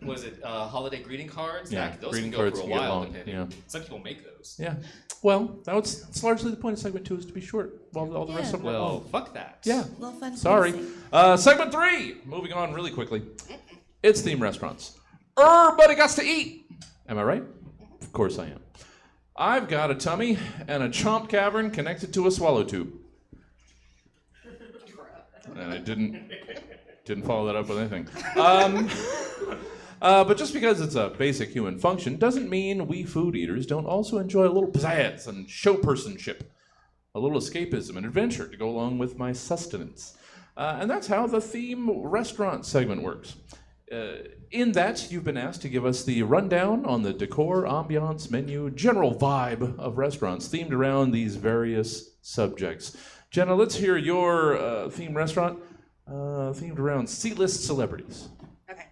S5: was it holiday greeting cards?
S1: Yeah,
S5: Those
S1: greeting
S5: can go
S1: cards
S5: for a
S1: can get
S5: while.
S1: long,
S5: Depending.
S1: yeah.
S5: Some people make those.
S1: Yeah. Well, it's largely the point of segment 2 is to be short, while all the rest of them are
S5: Well,
S1: long.
S5: fuck that.
S1: Yeah.
S7: Little fun
S1: Sorry.
S7: fancy.
S1: Segment 3. Moving on really quickly. It's theme restaurants. Everybody got to eat. Am I right? Of course I am. I've got a tummy and a chomp cavern connected to a swallow tube. And I didn't follow that up with anything. But just because it's a basic human function doesn't mean we food eaters don't also enjoy a little pizzazz and showpersonship, a little escapism and adventure to go along with my sustenance. And that's how the theme restaurant segment works. In that, you've been asked to give us the rundown on the decor, ambiance, menu, general vibe of restaurants themed around these various subjects. Jenna, let's hear your themed restaurant themed around C-list celebrities.
S6: Okay.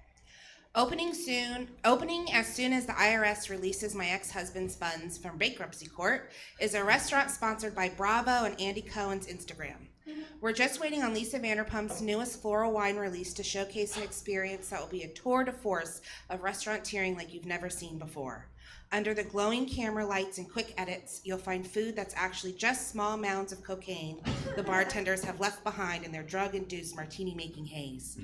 S6: Opening as soon as the IRS releases my ex-husband's funds from bankruptcy court, is a restaurant sponsored by Bravo and Andy Cohen's Instagram. We're just waiting on Lisa Vanderpump's newest floral wine release to showcase an experience that will be a tour de force of restauranteering like you've never seen before. Under the glowing camera lights and quick edits, you'll find food that's actually just small mounds of cocaine the bartenders have left behind in their drug-induced martini-making haze.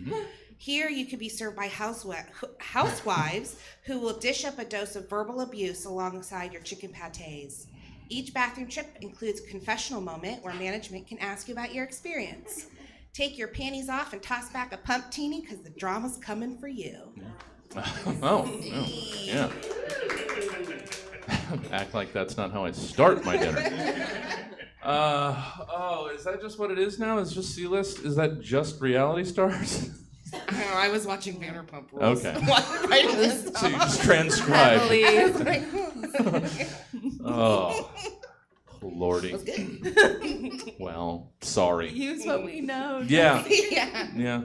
S6: Here, you could be served by housewives who will dish up a dose of verbal abuse alongside your chicken pâtés. Each bathroom trip includes a confessional moment where management can ask you about your experience. Take your panties off and toss back a pumptini because the drama's coming for you.
S1: Yeah. Act like that's not how I start my dinner. Is that just what it is now? Is just C-list? Is that just reality stars?
S6: I don't know, I was watching Vanderpump Rules.
S1: Okay.
S6: Right in this
S1: So you just transcribe. Oh, lordy. Well, sorry.
S7: Use what we know.
S1: Yeah.
S6: Yeah.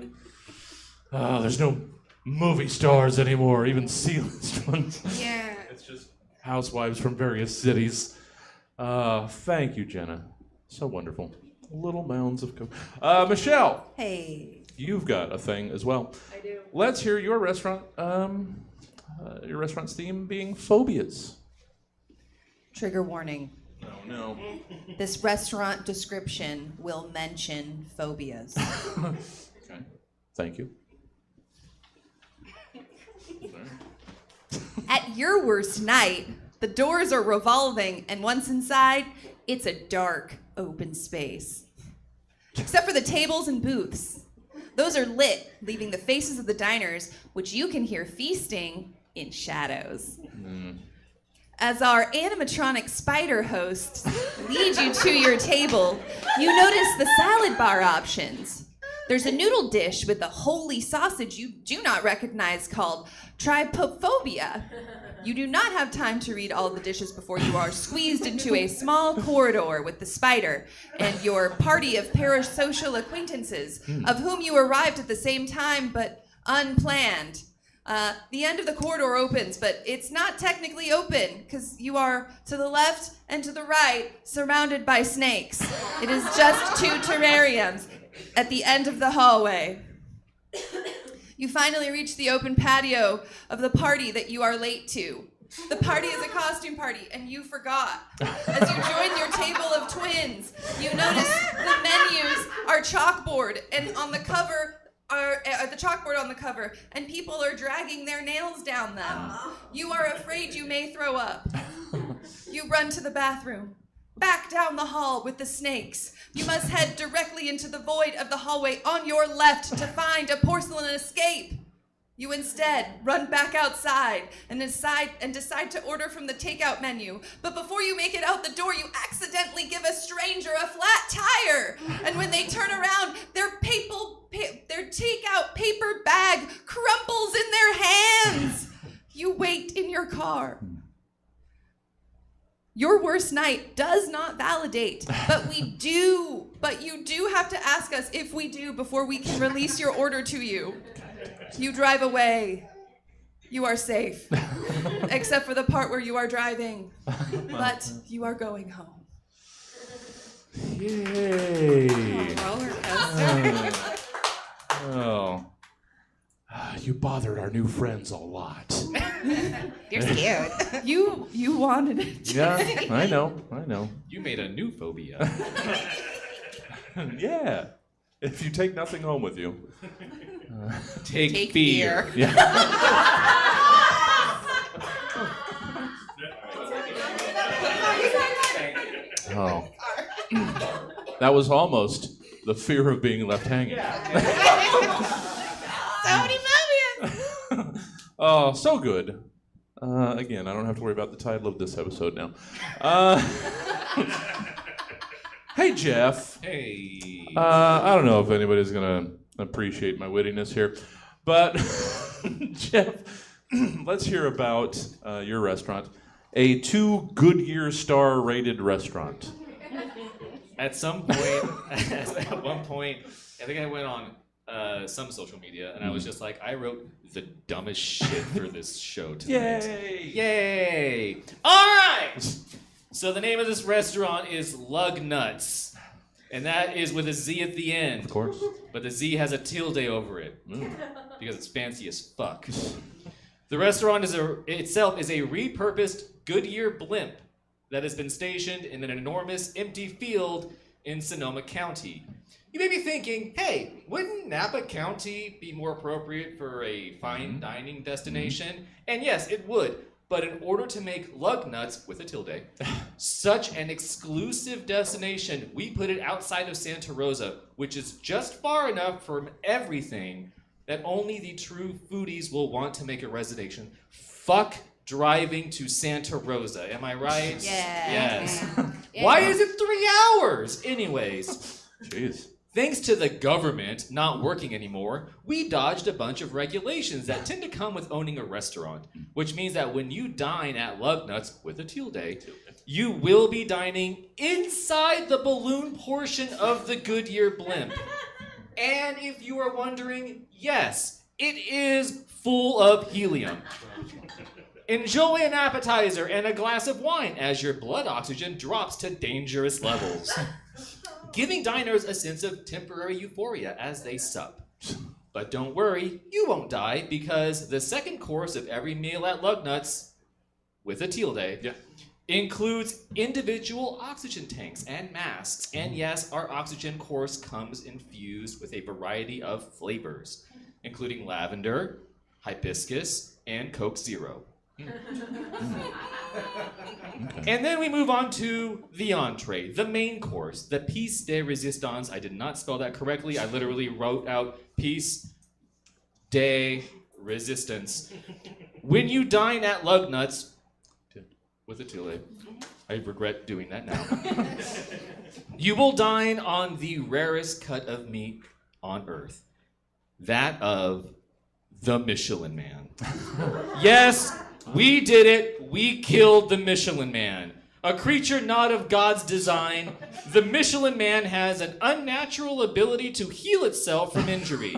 S1: Oh, there's no movie stars anymore, even C-list ones.
S6: Yeah.
S1: It's just housewives from various cities. Thank you, Jenna. So wonderful. Little mounds of coke. Michelle,
S7: Hey.
S1: you've got a thing as well.
S7: I do.
S1: Let's hear your restaurant. Your restaurant's theme being phobias.
S7: Trigger warning.
S1: Oh no.
S7: This restaurant description will mention phobias.
S1: Okay. Thank you.
S7: At your worst night, the doors are revolving, and once inside, it's a dark, open space. Except for the tables and booths. Those are lit, leaving the faces of the diners, which you can hear feasting, in shadows. As our animatronic spider hosts lead you to your table, you notice the salad bar options. There's a noodle dish with a holy sausage you do not recognize called trypophobia. You do not have time to read all the dishes before you are squeezed into a small corridor with the spider and your party of parasocial acquaintances, of whom you arrived at the same time but unplanned. The end of the corridor opens, but it's not technically open because you are to the left and to the right surrounded by snakes. It is just two terrariums at the end of the hallway. You finally reach the open patio of the party that you are late to. The party is a costume party, and you forgot. As you join your table of twins, you notice the menus are chalkboard, and on the cover are the chalkboard on the cover, and people are dragging their nails down them. You are afraid you may throw up. You run to the bathroom. Back down the hall with the snakes. You must head directly into the void of the hallway on your left to find a porcelain escape. You instead run back outside and decide to order from the takeout menu. But before you make it out the door, you accidentally give a stranger a flat tire. And when they turn around, their takeout paper bag crumples in their hands. You wait in your car. Your worst night does not validate, but you do have to ask us if we do before we can release your order to you. You drive away. You are safe, except for the part where you are driving, but you are going home.
S1: Yay.
S6: Roller coaster.
S1: Oh. You bothered our new friends a lot.
S6: You're scared.
S7: You wanted it.
S1: Yeah, I know.
S5: You made a new phobia.
S1: Yeah. If you take nothing home with you.
S5: Take
S6: fear.
S5: fear.
S1: Yeah. Oh. That was almost the fear of being left hanging.
S6: So many phobias.
S1: Oh, so good. Again, I don't have to worry about the title of this episode now. Hey, Jeff.
S5: Hey.
S1: I don't know if anybody's going to appreciate my wittiness here, but Jeff, let's hear about your restaurant. A 2 Goodyear star rated restaurant.
S5: At some point, at one point, I think I went on some social media, and I was just like, I wrote the dumbest shit for this show tonight. Yay! All right! So the name of this restaurant is Lug Nuts, and that is with a Z at the end.
S1: Of course.
S5: But the Z has a tilde over it, because it's fancy as fuck. The restaurant itself is a repurposed Goodyear blimp that has been stationed in an enormous empty field in Sonoma County. You may be thinking, hey, wouldn't Napa County be more appropriate for a fine dining destination? And yes, it would. But in order to make Lug Nuts, with a tilde, such an exclusive destination, we put it outside of Santa Rosa, which is just far enough from everything that only the true foodies will want to make a reservation. Fuck driving to Santa Rosa, am I right?
S6: Yeah.
S5: Yes.
S6: Yeah.
S5: Why is it 3 hours? Anyways.
S1: Jeez.
S5: Thanks to the government not working anymore, we dodged a bunch of regulations that tend to come with owning a restaurant, which means that when you dine at Lug Nuts with a tilde, you will be dining inside the balloon portion of the Goodyear blimp. And if you are wondering, yes, it is full of helium. Enjoy an appetizer and a glass of wine as your blood oxygen drops to dangerous levels, giving diners a sense of temporary euphoria as they sup. But don't worry, you won't die, because the second course of every meal at Lug Nuts, with a tilde, includes individual oxygen tanks and masks. And yes, our oxygen course comes infused with a variety of flavors, including lavender, hibiscus, and Coke Zero. And then we move on to the entree, the main course, the piece de resistance. I did not spell that correctly. I literally wrote out piece de resistance. When you dine at Lug Nuts, with a tilde, I regret doing that now, you will dine on the rarest cut of meat on earth, that of the Michelin Man. Yes, we did it. We killed the Michelin Man. A creature not of God's design, the Michelin Man has an unnatural ability to heal itself from injury.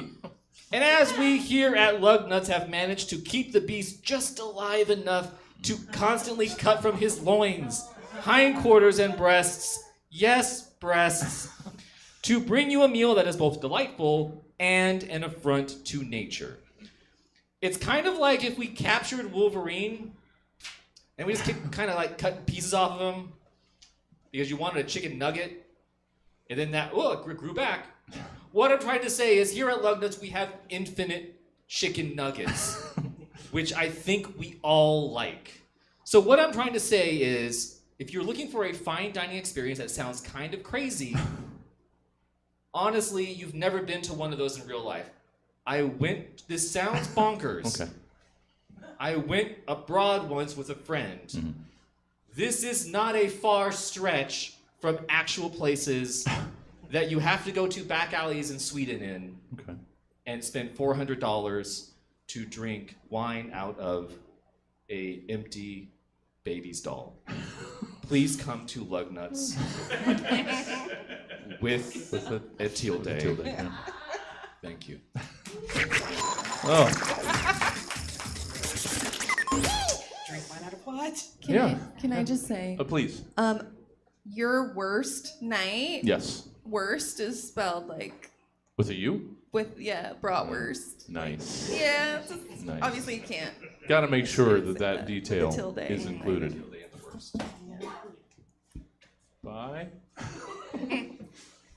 S5: And as we here at Lug Nuts have managed to keep the beast just alive enough to constantly cut from his loins, hindquarters, and breasts, yes, breasts, to bring you a meal that is both delightful and an affront to nature. It's kind of like if we captured Wolverine and we just kind of like cut pieces off of him because you wanted a chicken nugget, and then that, it grew back. What I'm trying to say is here at Lug Nuts we have infinite chicken nuggets, which I think we all like. So what I'm trying to say is, if you're looking for a fine dining experience that sounds kind of crazy, honestly, you've never been to one of those in real life. This sounds bonkers.
S1: Okay.
S5: I went abroad once with a friend.
S1: Mm-hmm.
S5: This is not a far stretch from actual places that you have to go to back alleys in Sweden in and spend $400 to drink wine out of a empty baby's doll. Please come to Lug Nuts with a tilde.
S1: Yeah.
S5: Thank you.
S1: Oh,
S6: Drink wine out of what?
S7: Can I just say,
S1: please.
S7: your worst night,
S1: Yes.
S7: worst is spelled like
S1: With a U?
S7: with, bratwurst.
S1: Nice.
S7: Yeah, it's just-
S1: Nice.
S7: obviously you can't.
S1: Got to make sure that detail
S7: tilde.
S1: is included. Bye.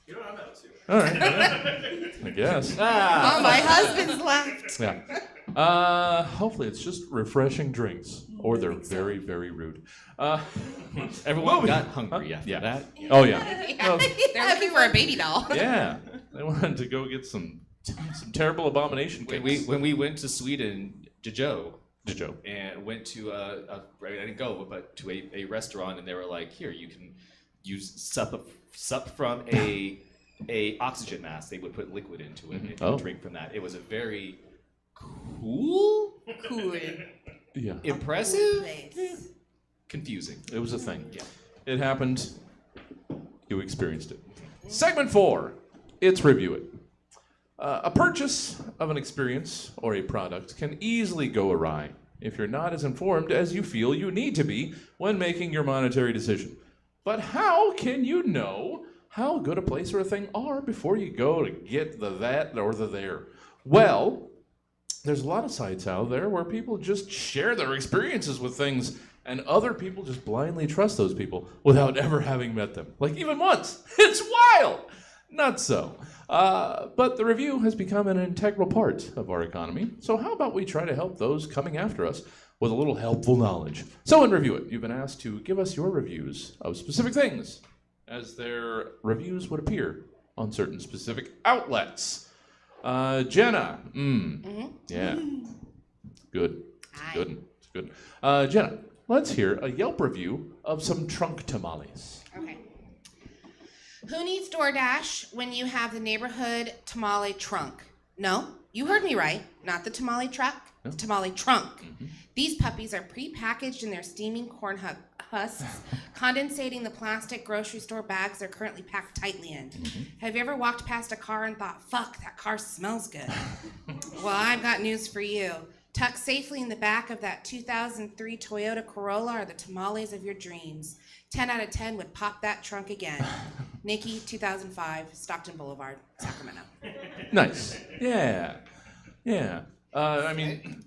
S9: You don't have that too.
S1: All right. I guess.
S6: Oh, my husband's left.
S1: Yeah. Hopefully it's just refreshing drinks, or they're very, very rude.
S5: Everyone got hungry after
S1: Yeah.
S5: that.
S1: Oh yeah. Oh,
S6: They're looking for a baby doll.
S1: yeah. They wanted to go get some terrible abomination cakes.
S5: When we went to Sweden, Joe,
S1: Joe.
S5: and went to I didn't go, but to a restaurant, and they were like, here, you can use sup from a oxygen mask. They would put liquid into it and you
S1: Oh.
S5: drink from that. It was a very Cool?
S7: Cool.
S1: Yeah.
S5: Impressive?
S6: Place.
S5: Confusing.
S1: It was a thing.
S5: Yeah.
S1: It happened. You experienced it. Segment 4. It's Review It. A purchase of an experience or a product can easily go awry if you're not as informed as you feel you need to be when making your monetary decision. But how can you know how good a place or a thing are before you go to get the that or the there? Well, there's a lot of sites out there where people just share their experiences with things, and other people just blindly trust those people without ever having met them. Like, even once. It's wild! Not so. But the review has become an integral part of our economy, so how about we try to help those coming after us with a little helpful knowledge? So in Review It, you've been asked to give us your reviews of specific things, as their reviews would appear on certain specific outlets. Jenna, yeah, good,
S6: Aye.
S1: good, it's good. Jenna, let's hear a Yelp review of some trunk tamales.
S6: Okay. Who needs DoorDash when you have the neighborhood tamale trunk? No, you heard me right. Not the tamale truck, the tamale trunk. These puppies are pre-packaged in their steaming corn husks, condensating the plastic grocery store bags they're currently packed tightly in. Have you ever walked past a car and thought, fuck, that car smells good? Well, I've got news for you. Tucked safely in the back of that 2003 Toyota Corolla are the tamales of your dreams. 10 out of 10 would pop that trunk again. Nikki, 2005, Stockton Boulevard, Sacramento.
S1: Nice. Yeah. Yeah. I mean,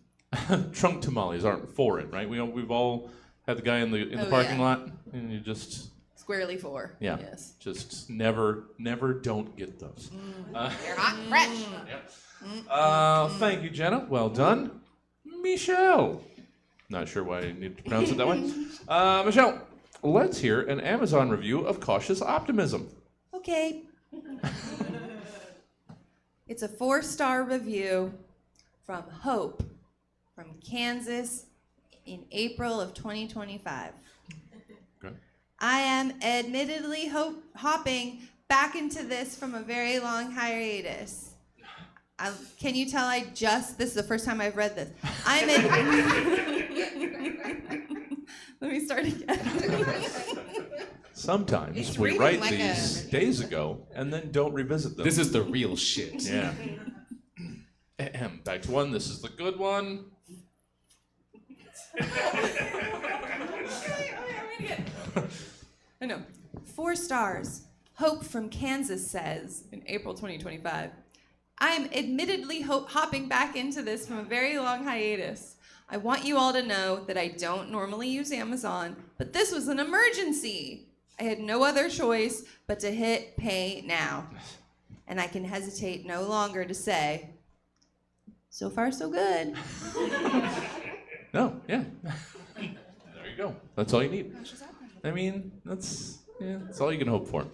S1: trunk tamales aren't foreign, right? We've all had the guy in the
S7: Oh,
S1: parking
S7: yeah.
S1: lot, and you just
S7: Squarely 4.
S1: yeah,
S7: Yes.
S1: just never don't get those.
S6: They're hot and fresh.
S1: Thank you, Jenna. Well done, Michelle. Not sure why I need to pronounce it that way. Michelle, let's hear an Amazon review of Cautious Optimism.
S7: Okay. It's a 4-star review from Hope from Kansas in April of 2025.
S1: Okay.
S7: I am admittedly hopping back into this from a very long hiatus. Can you tell this is the first time I've read this. Let me start again.
S1: Sometimes
S6: It's
S1: we
S6: reading
S1: write
S6: like
S1: these days ago and then don't revisit them.
S5: This is the real shit.
S1: Yeah. Ahem. Back to one. This is the good one.
S7: I know. 4 stars. Hope from Kansas says in April 2025. I'm admittedly hopping back into this from a very long hiatus. I want you all to know that I don't normally use Amazon, but this was an emergency. I had no other choice but to hit pay now. And I can hesitate no longer to say, so far so good.
S1: No, yeah. There you go. That's all you need. I mean, that's all you can hope for.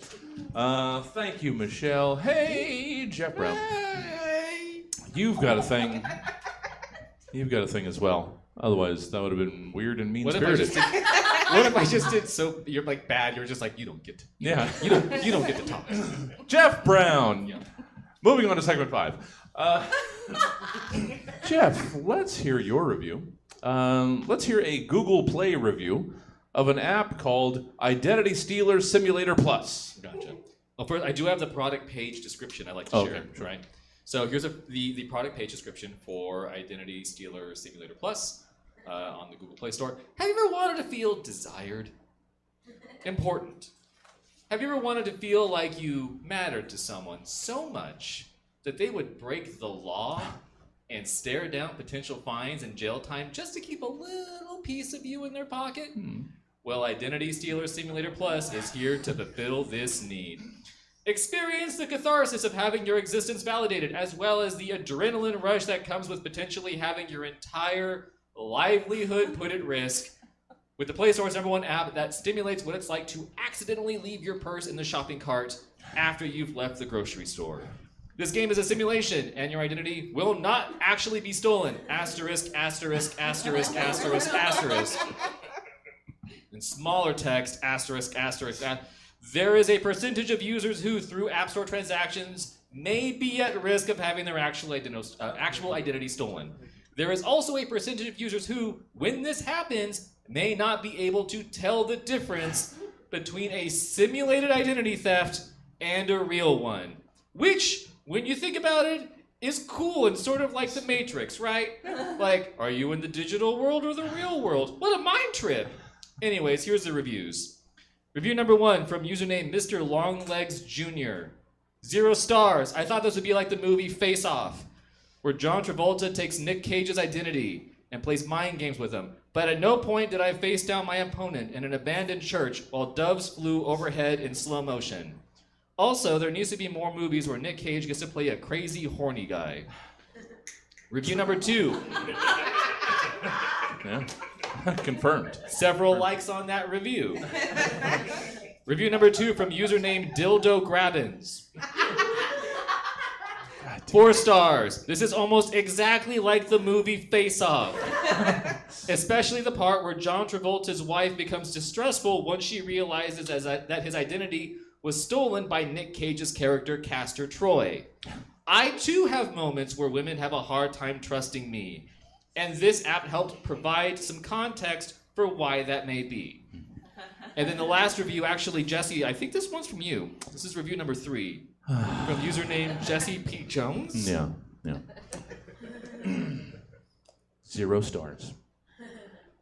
S1: Thank you, Michelle. Hey, Jeff Brown. You've got a thing. You've got a thing as well. Otherwise, that would have been weird and mean-spirited.
S5: What if I just did so you're like bad, you're just like, you don't get to.
S1: Yeah.
S5: You don't get to talk.
S1: Jeff Brown.
S5: Yeah.
S1: Moving on to segment 5. Jeff, let's hear your review. Let's hear a Google Play review of an app called Identity Stealer Simulator Plus.
S5: Gotcha. Well, first, I do have the product page description I'd like to share,
S1: sure.
S5: right? So here's the product page description for Identity Stealer Simulator Plus on the Google Play Store. Have you ever wanted to feel desired? Important. Have you ever wanted to feel like you mattered to someone so much that they would break the law and stare down potential fines and jail time just to keep a little piece of you in their pocket? Well, Identity Stealer Simulator Plus is here to fulfill this need. Experience the catharsis of having your existence validated, as well as the adrenaline rush that comes with potentially having your entire livelihood put at risk with the Play Store's #1 app that stimulates what it's like to accidentally leave your purse in the shopping cart after you've left the grocery store. This game is a simulation, and your identity will not actually be stolen. Asterisk, asterisk, asterisk, asterisk, asterisk. In smaller text, asterisk, asterisk, there is a percentage of users who, through App Store transactions, may be at risk of having their actual identity stolen. There is also a percentage of users who, when this happens, may not be able to tell the difference between a simulated identity theft and a real one. Which, when you think about it, is cool and sort of like the Matrix, right? Like, are you in the digital world or the real world? What a mind trip! Anyways, here's the reviews. Review number 1 from username Mr. Longlegs Jr. 0 stars. I thought this would be like the movie Face Off, where John Travolta takes Nick Cage's identity and plays mind games with him. But at no point did I face down my opponent in an abandoned church while doves flew overhead in slow motion. Also, there needs to be more movies where Nick Cage gets to play a crazy, horny guy. Review number 2.
S1: Yeah. Confirmed.
S5: Several likes on that review. Review number 2 from username Dildo Grabbins. 4 stars. This is almost exactly like the movie Face Off. Especially the part where John Travolta's wife becomes distrustful once she realizes that his identity was stolen by Nick Cage's character Castor Troy. I too have moments where women have a hard time trusting me, and this app helped provide some context for why that may be. And then the last review, actually, Jesse, I think this one's from you. This is review number 3 from username Jesse P. Jones.
S1: Yeah. 0 stars.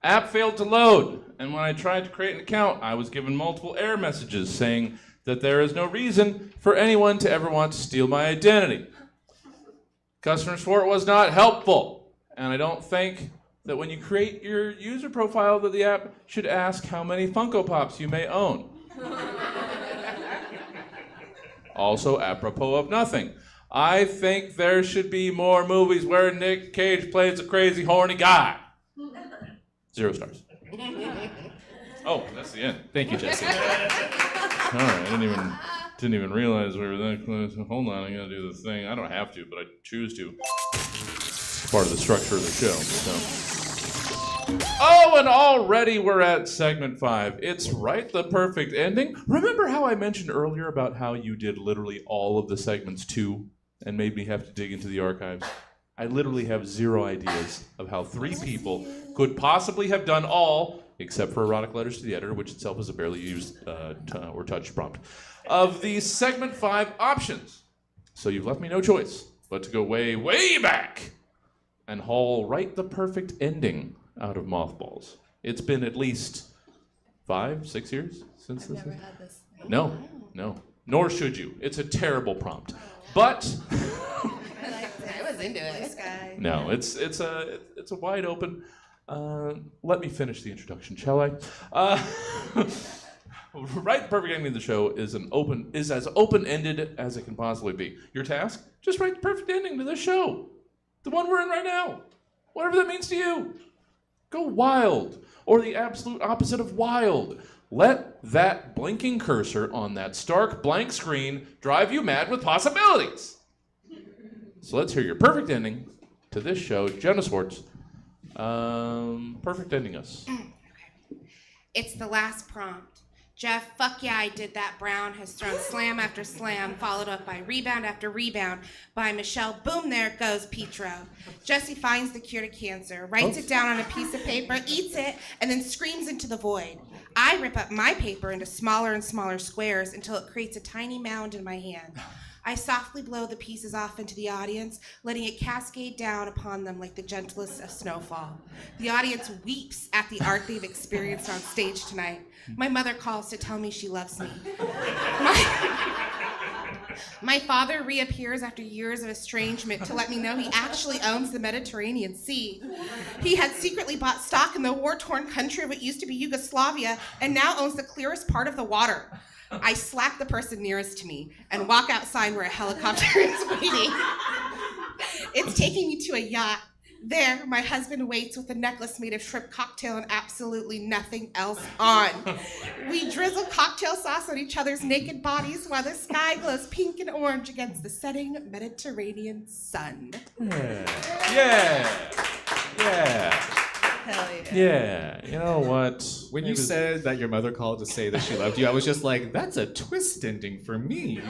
S1: App failed to load, and when I tried to create an account, I was given multiple error messages saying that there is no reason for anyone to ever want to steal my identity. Customer support was not helpful, and I don't think that when you create your user profile that the app should ask how many Funko Pops you may own. Also, apropos of nothing, I think there should be more movies where Nick Cage plays a crazy, horny guy. 0 stars. Oh, that's the end.
S5: Thank you, Jesse.
S1: All right, I didn't even realize we were that close. Hold on, I gotta do the thing. I don't have to, but I choose to. It's part of the structure of the show. So. Oh, and already we're at segment 5. It's Write the Perfect Ending. Remember how I mentioned earlier about how you did literally all of the segments too, and made me have to dig into the archives? I literally have 0 ideas of how 3 people could possibly have done all, except for erotic letters to the editor, which itself is a barely used or touched prompt, of the segment 5 options. So you've left me no choice but to go way, way back and haul Write the Perfect Ending out of mothballs. It's been at least 5, 6 years since this.
S7: Never had this.
S1: No. Nor should you. It's a terrible prompt. But
S6: I was into it.
S7: Guy.
S1: no, it's a wide open. Let me finish the introduction, shall I? Write the Perfect Ending of the show is as open-ended as it can possibly be. Your task: just write the perfect ending to this show, the one we're in right now, whatever that means to you. Go wild, or the absolute opposite of wild. Let that blinking cursor on that stark blank screen drive you mad with possibilities. So let's hear your perfect ending to this show. Jenna Swartz, perfect ending us.
S6: It's the last prompt. Jeff, fuck yeah, I did that. Brown has thrown slam after slam, followed up by rebound after rebound by Michelle. Boom, there it goes, Petro. Jesse finds the cure to cancer, writes it down on a piece of paper, eats it, and then screams into the void. I rip up my paper into smaller and smaller squares until it creates a tiny mound in my hand. I softly blow the pieces off into the audience, letting it cascade down upon them like the gentlest of snowfall. The audience weeps at the art they've experienced on stage tonight. My mother calls to tell me she loves me. My father reappears after years of estrangement to let me know he actually owns the Mediterranean Sea. He had secretly bought stock in the war-torn country of what used to be Yugoslavia and now owns the clearest part of the water. I slap the person nearest to me and walk outside where a helicopter is waiting. It's taking me to a yacht. There, my husband waits with a necklace made of shrimp cocktail and absolutely nothing else on. We drizzle cocktail sauce on each other's naked bodies while the sky glows pink and orange against the setting Mediterranean sun.
S1: Yeah.
S7: Hell yeah.
S1: Yeah, you know what?
S5: When you
S1: Maybe-
S5: said that your mother called to say that she loved you, I was just like, that's a twist ending for me.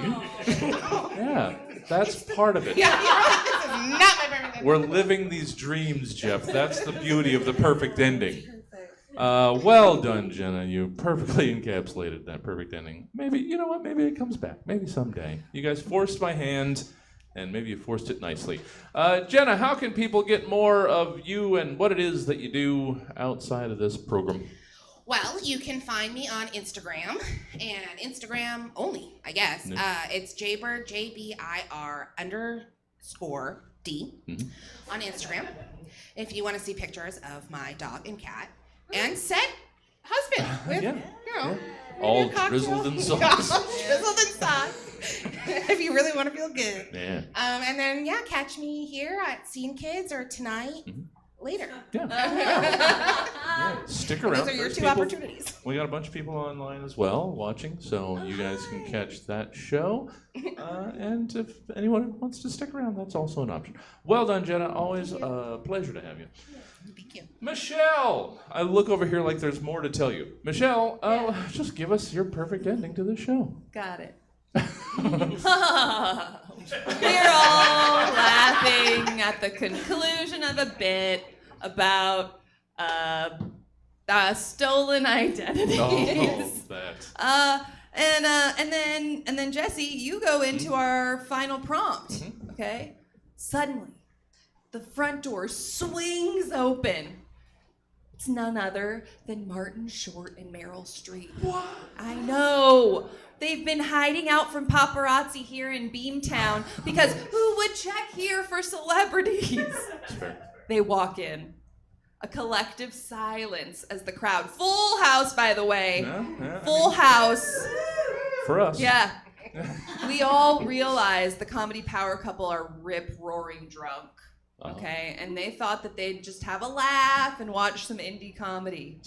S1: Yeah, that's part of it.
S6: Not my perfect.
S1: We're living these dreams, Jeff. That's the beauty of the perfect ending. Well done, Jenna. You perfectly encapsulated that perfect ending. Maybe, you know what? Maybe it comes back. Maybe someday. You guys forced my hand, and maybe you forced it nicely. Jenna, how can people get more of you and what it is that you do outside of this program?
S6: Well, you can find me on Instagram, and Instagram only, I guess. It's Jaybird, JBIR_D on Instagram. If you want to see pictures of my dog and cat, and said husband with,
S1: Yeah.
S6: you know,
S1: All
S6: maybe a cocktail.
S1: drizzled in sauce.
S6: All drizzled in sauce. If you really want to feel good.
S1: Yeah.
S6: And then, yeah, catch me here at Scene Kids or tonight later.
S1: Yeah. Yeah. Stick around.
S6: Those are your
S1: There's
S6: two
S1: people-
S6: opportunities.
S1: We got a bunch of people online as well watching, so you guys can catch that show. And if anyone wants to stick around, that's also an option. Well done, Jenna. Always a pleasure to have you.
S6: Thank you.
S1: Michelle! I look over here like there's more to tell you. Michelle, just give us your perfect ending to the show.
S7: Got it.
S3: We're all laughing at the conclusion of a bit about stolen identities.
S1: Oh, that.
S7: And then Jesse, you go into our final prompt. Okay. Suddenly, the front door swings open. It's none other than Martin Short and Meryl Streep. What? I know. They've been hiding out from paparazzi here in Beamtown because who would check here for celebrities?
S1: That's fair.
S7: They walk in. A collective silence as the crowd. Full house, by the way.
S1: Yeah,
S7: Full house.
S1: for us.
S7: Yeah. We all realize the comedy power couple are rip-roaring drunk. Okay? And they thought that they'd just have a laugh and watch some indie comedy.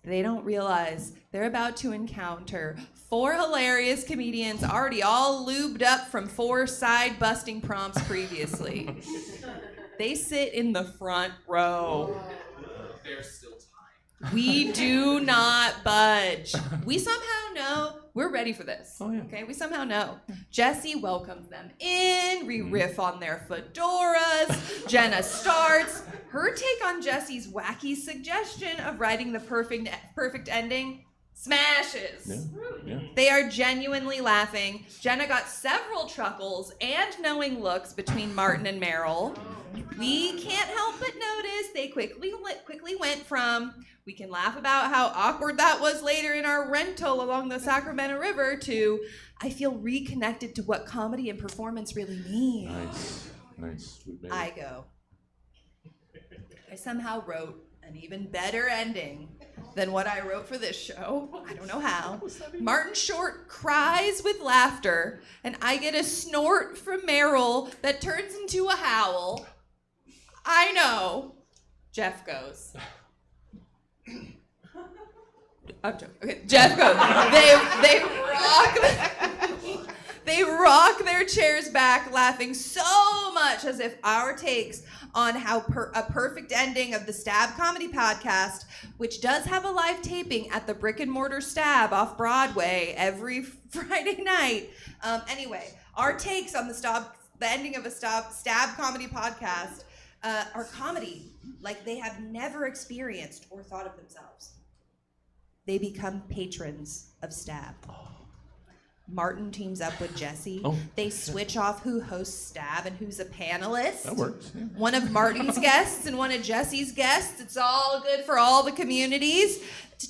S7: They don't realize they're about to encounter 4 hilarious comedians already all lubed up from 4 side-busting prompts previously. They sit in the front row.
S5: There's still time.
S7: We do not budge. We somehow know we're ready for this.
S1: Oh, yeah.
S7: Okay, we somehow know. Jesse welcomes them in. We riff on their fedoras. Jenna starts. Her take on Jesse's wacky suggestion of writing the perfect ending smashes.
S1: Yeah.
S7: They are genuinely laughing. Jenna got several chuckles and knowing looks between Martin and Meryl. We can't help but notice they quickly went from, we can laugh about how awkward that was later in our rental along the Sacramento River, to, I feel reconnected to what comedy and performance really mean.
S1: Nice. We made it.
S7: I go. I somehow wrote an even better ending than what I wrote for this show. I don't know how. Martin Short cries with laughter, and I get a snort from Meryl that turns into a howl. I know. Jeff goes. I'm joking. Okay, Jeff goes. They rock their chairs back, laughing so much as if our takes on how a perfect ending of the Stab Comedy Podcast, which does have a live taping at the Brick and Mortar Stab off Broadway every Friday night. Anyway, our takes on the ending of a Stab Comedy Podcast are comedy like they have never experienced or thought of themselves. They become patrons of Stab. Martin teams up with Jesse. They switch off who hosts Stab and who's a panelist.
S1: That works. Yeah.
S7: One of Martin's guests and one of Jesse's guests. It's all good for all the communities. It's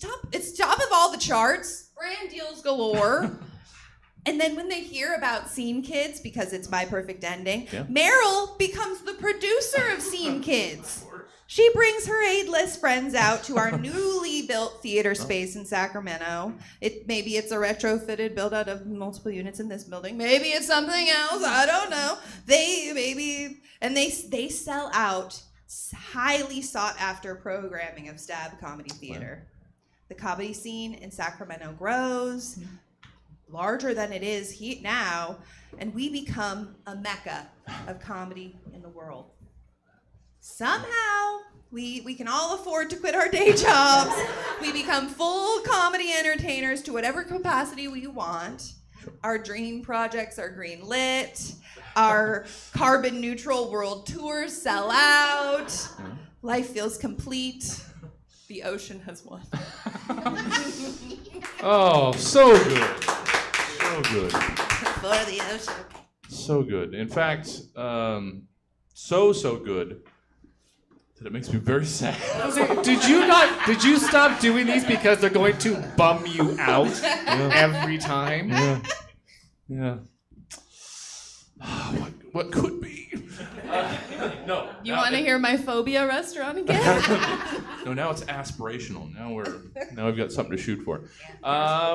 S7: top of all the charts. Brand deals galore. And then when they hear about Scene Kids, because it's my perfect ending, Meryl becomes the producer of Scene Kids. She brings her A-list friends out to our newly built theater space in Sacramento. Maybe it's a retrofitted build out of multiple units in this building. Maybe it's something else. I don't know. They sell out highly sought after programming of Stab Comedy Theater. The comedy scene in Sacramento grows larger than it is now, and we become a mecca of comedy in the world. somehow we can all afford to quit our day jobs. We become full comedy entertainers to whatever capacity we want. Our dream projects are green lit. Our carbon neutral world tours sell out. Life feels complete. The ocean has won.
S1: Oh, so good. So good.
S6: For the ocean.
S1: So good. In fact, so good that it makes me very sad.
S5: Did you stop doing these because they're going to bum you out every time?
S1: Yeah. What could be? No.
S3: You
S1: now
S3: want to
S1: it-
S3: hear my phobia restaurant again?
S1: No, now it's aspirational. Now we've got something to shoot for.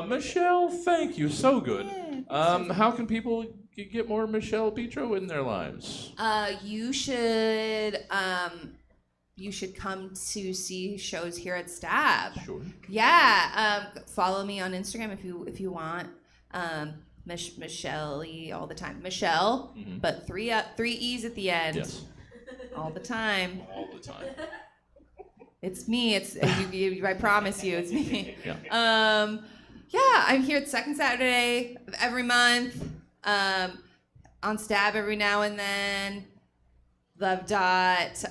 S1: Michelle, thank you. So good. How can people get more Michelle Petro in their lives?
S7: You should come to see shows here at Stab.
S1: Sure.
S7: Yeah. Follow me on Instagram if you want. Michelle all the time. Michelle, but three E's at the end.
S1: Yes.
S7: All the time.
S1: All the time.
S7: It's me. It's I promise you, it's me.
S1: Yeah.
S7: Yeah, I'm here the second Saturday of every month. On Stab every now and then. Love Dot.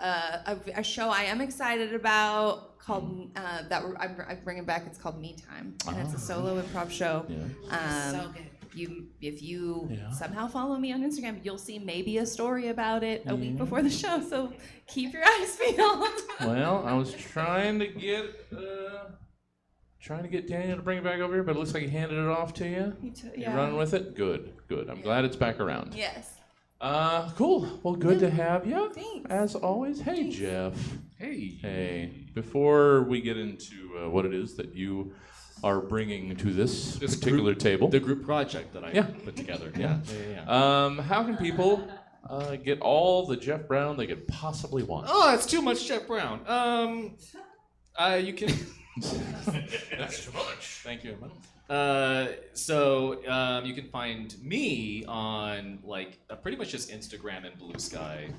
S7: A show I am excited about called I'm bringing back. It's called Me Time, and it's a solo improv show.
S1: Yeah.
S6: So good.
S7: If you
S1: Yeah.
S7: somehow follow me on Instagram, you'll see maybe a story about it a week before the show. So keep your eyes peeled.
S1: Well, I was trying to get Daniel to bring it back over here, but it looks like he handed it off to you. You running with it? Good. I'm glad it's back around.
S7: Yes.
S1: Cool. Well, good to have you.
S7: Thanks.
S1: As always. Hey,
S7: Thanks.
S1: Jeff.
S5: Hey.
S1: Hey. Before we get into what it is that you are bringing to this particular table,
S5: The group project that I
S1: Yeah.
S5: put together.
S1: Yeah. How can people get all the Jeff Brown they could possibly want?
S5: Oh, that's too much Jeff Brown. You can.
S1: That's too much. Thank you.
S5: So you can find me on pretty much just Instagram and Blue Sky.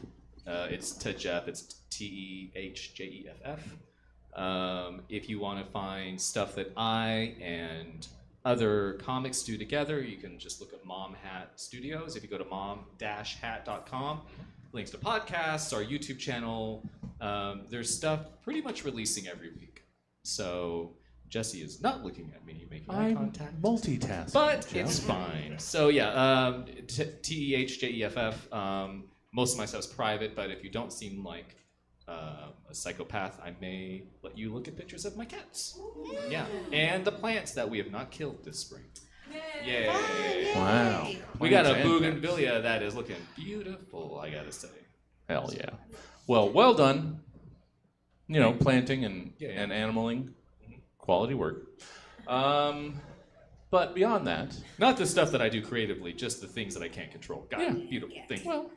S5: It's Jeff. It's TEHJEFF. If you want to find stuff that I and other comics do together, you can just look at Mom Hat Studios. If you go to mom-hat.com, links to podcasts, our YouTube channel. There's stuff pretty much releasing every week. So Jesse is not looking at me making eye
S1: I'm
S5: contact.
S1: multitasking.
S5: But
S1: Jeff.
S5: it's fine. So yeah, TEHJEFF. Most of my stuff's private, but if you don't seem like a psychopath, I may let you look at pictures of my cats. Yeah, and the plants that we have not killed this spring. Yay!
S1: Wow.
S5: We got a
S1: Plants and
S5: bougainvillea that is looking beautiful, I gotta say.
S1: Hell yeah. Well done. Planting and
S5: Yeah.
S1: and animaling, quality work. But beyond that,
S5: Not the stuff that I do creatively, just the things that I can't control. God,
S1: Yeah.
S5: beautiful. Thank you.
S1: well,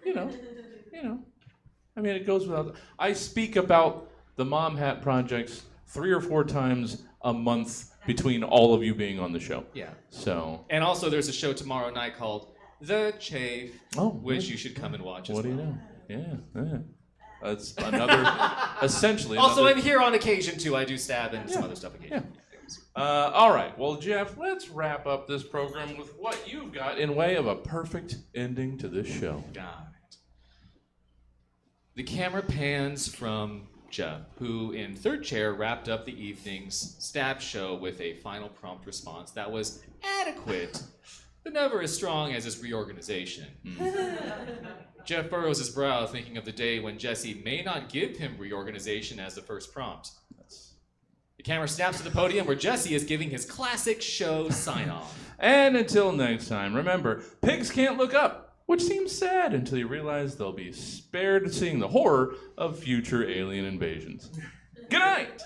S1: I mean, it goes without. I speak about the Mom Hat projects 3 or 4 times a month between all of you being on the show.
S5: Yeah.
S1: So,
S5: And also, there's a show tomorrow night called The Chafe,
S1: Oh,
S5: which
S1: yeah.
S5: you should come and watch as
S1: what do you
S5: well.
S1: know? Yeah. That's another, essentially.
S5: Also,
S1: another,
S5: I'm here on occasion too. I do stab and some other stuff occasionally.
S1: all right. Well, Jeff, let's wrap up this program with what you've got in way of a perfect ending to this show.
S5: Got it. The camera pans from Jeff, who in third chair wrapped up the evening's stab show with a final prompt response that was adequate, but never as strong as his reorganization. Jeff furrows his brow, thinking of the day when Jesse may not give him reorganization as the first prompt. The camera snaps to the podium where Jesse is giving his classic show sign-off.
S1: And until next time, remember, pigs can't look up, which seems sad until you realize they'll be spared seeing the horror of future alien invasions. Good night!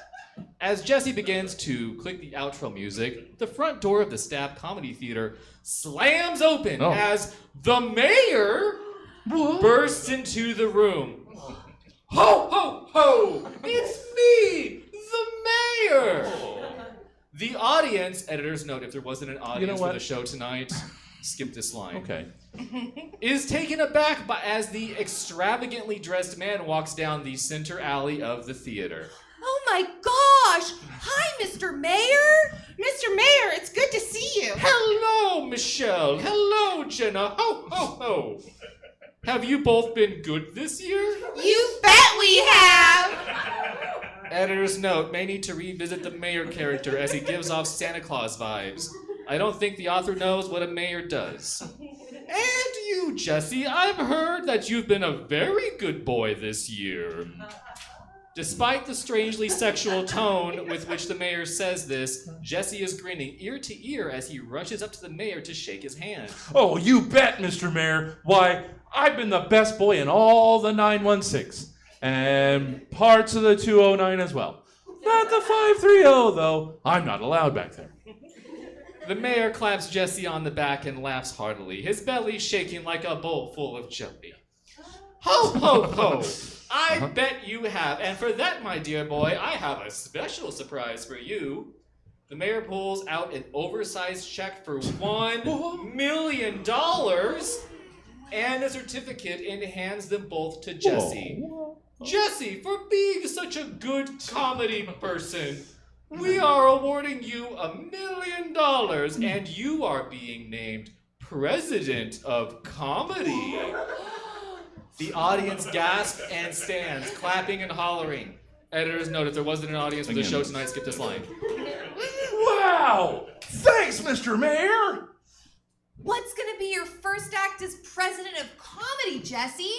S5: As Jesse begins to click the outro music, the front door of the Stab Comedy Theater slams open
S1: Oh.
S5: as the mayor bursts into the room. Ho, ho, ho! It's me, the mayor! The audience, editor's note, if there wasn't an audience for
S1: what?
S5: the show tonight, skip this line.
S1: Okay.
S5: Is taken aback as the extravagantly dressed man walks down the center alley of the theater.
S7: Oh my gosh! Hi, Mr. Mayor!
S6: Mr. Mayor, it's good to see you.
S5: Hello, Michelle. Hello, Jenna. Ho, ho, ho. Have you both been good this year?
S6: You bet we have.
S5: Editor's note, may need to revisit the mayor character as he gives off Santa Claus vibes. I don't think the author knows what a mayor does. And you, Jesse, I've heard that you've been a very good boy this year. Despite the strangely sexual tone with which the mayor says this, Jesse is grinning ear to ear as he rushes up to the mayor to shake his hand.
S1: Oh, you bet, Mr. Mayor. Why, I've been the best boy in all the 916 and parts of the 209 as well. Not the 530, though. I'm not allowed back there.
S5: The mayor claps Jesse on the back and laughs heartily, his belly shaking like a bowl full of jelly. Ho, ho, ho! I bet you have, and for that, my dear boy, I have a special surprise for you. The mayor pulls out an oversized check for $1 million and a certificate and hands them both to Jesse. Jesse, for being such a good comedy person, we are awarding you $1 million, and you are being named President of Comedy. The audience gasps and stands, clapping and hollering. Editor's note, if there wasn't an audience for the show tonight, skip this line.
S1: Wow! Thanks, Mr. Mayor!
S7: What's gonna be your first act as president of comedy, Jesse?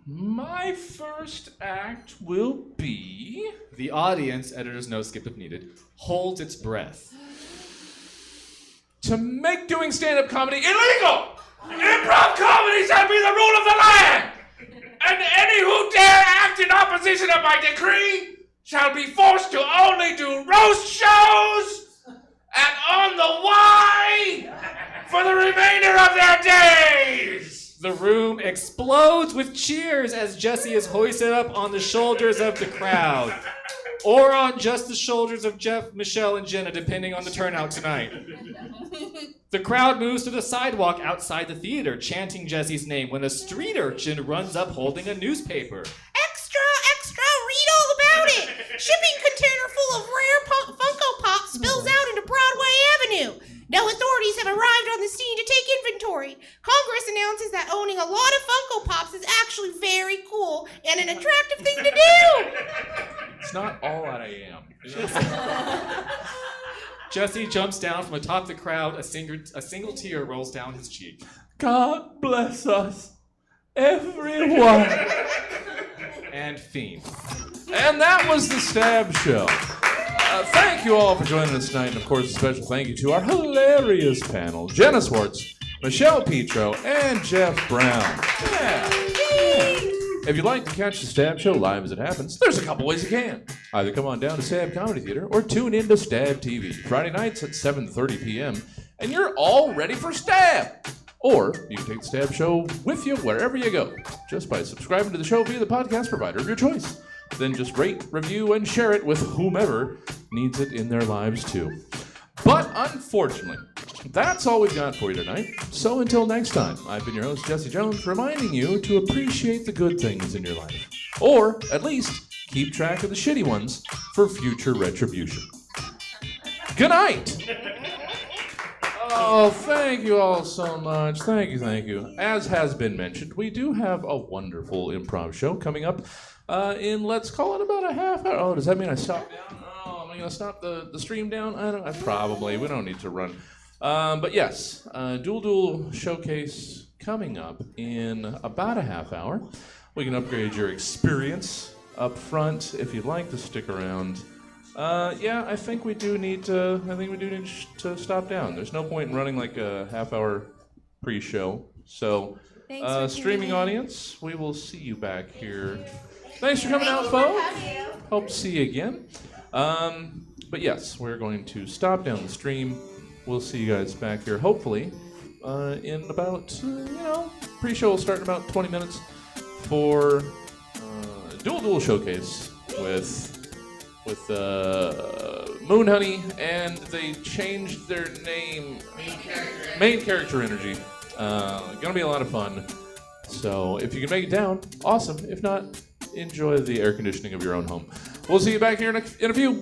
S1: My first act will be...
S5: The audience, editor's note, skip if needed, holds its breath.
S1: to make doing stand-up comedy illegal! Improv comedy shall be the rule of the land! And any who dare act in opposition of my decree shall be forced to only do roast shows and on the Y for the remainder of their days!
S5: The room explodes with cheers as Jesse is hoisted up on the shoulders of the crowd. Or on just the shoulders of Jeff, Michelle, and Jenna, depending on the turnout tonight. The crowd moves to the sidewalk outside the theater, chanting Jesse's name, when a street urchin runs up holding a newspaper.
S6: Extra, extra, read all about it. Shipping container full of rare Funko Pops spills out into Broadway Avenue. No authorities have arrived on the scene to take inventory. Congress announces that owning a lot of Funko Pops is actually very cool and an attractive thing to do.
S1: It's not all that I am.
S5: Jesse jumps down from atop the crowd. A single tear rolls down his cheek.
S1: God bless us, everyone.
S5: And fiend.
S1: And that was the Stab Show. Thank you all for joining us tonight, and of course a special thank you to our hilarious panel, Jenna Swartz, Michelle Petro, and Jeff Brown. Yeah. If you'd like to catch the Stab Show live as it happens, there's a couple ways you can. Either come on down to Stab Comedy Theater or tune in to Stab TV, Friday nights at 7:30 p.m., and you're all ready for Stab. Or you can take the Stab Show with you wherever you go, just by subscribing to the show via the podcast provider of your choice. Then just rate, review, and share it with whomever needs it in their lives too. But unfortunately, that's all we've got for you tonight. So until next time, I've been your host, Jesse Jones, reminding you to appreciate the good things in your life. Or, at least, keep track of the shitty ones for future retribution. Good night! Oh, thank you all so much. Thank you. As has been mentioned, we do have a wonderful improv show coming up in, let's call it about a half hour. Oh, does that mean I stop down? Oh, am I going to stop the stream down? We don't need to run. But yes, Dual Showcase coming up in about a half hour. We can upgrade your experience up front if you'd like to stick around. I think we do need to stop down. There's no point in running like a half hour pre-show. So, streaming audience, we will see you back here. Thanks for coming out, folks. Hope to see you again. But yes, we're going to stop down the stream. We'll see you guys back here, hopefully, in about, pre-show will start in about 20 minutes for Dual Showcase with Moon Honey, and they changed their name. Main Character Energy. Gonna be a lot of fun. So if you can make it down, awesome. If not, enjoy the air conditioning of your own home. We'll see you back here in a few.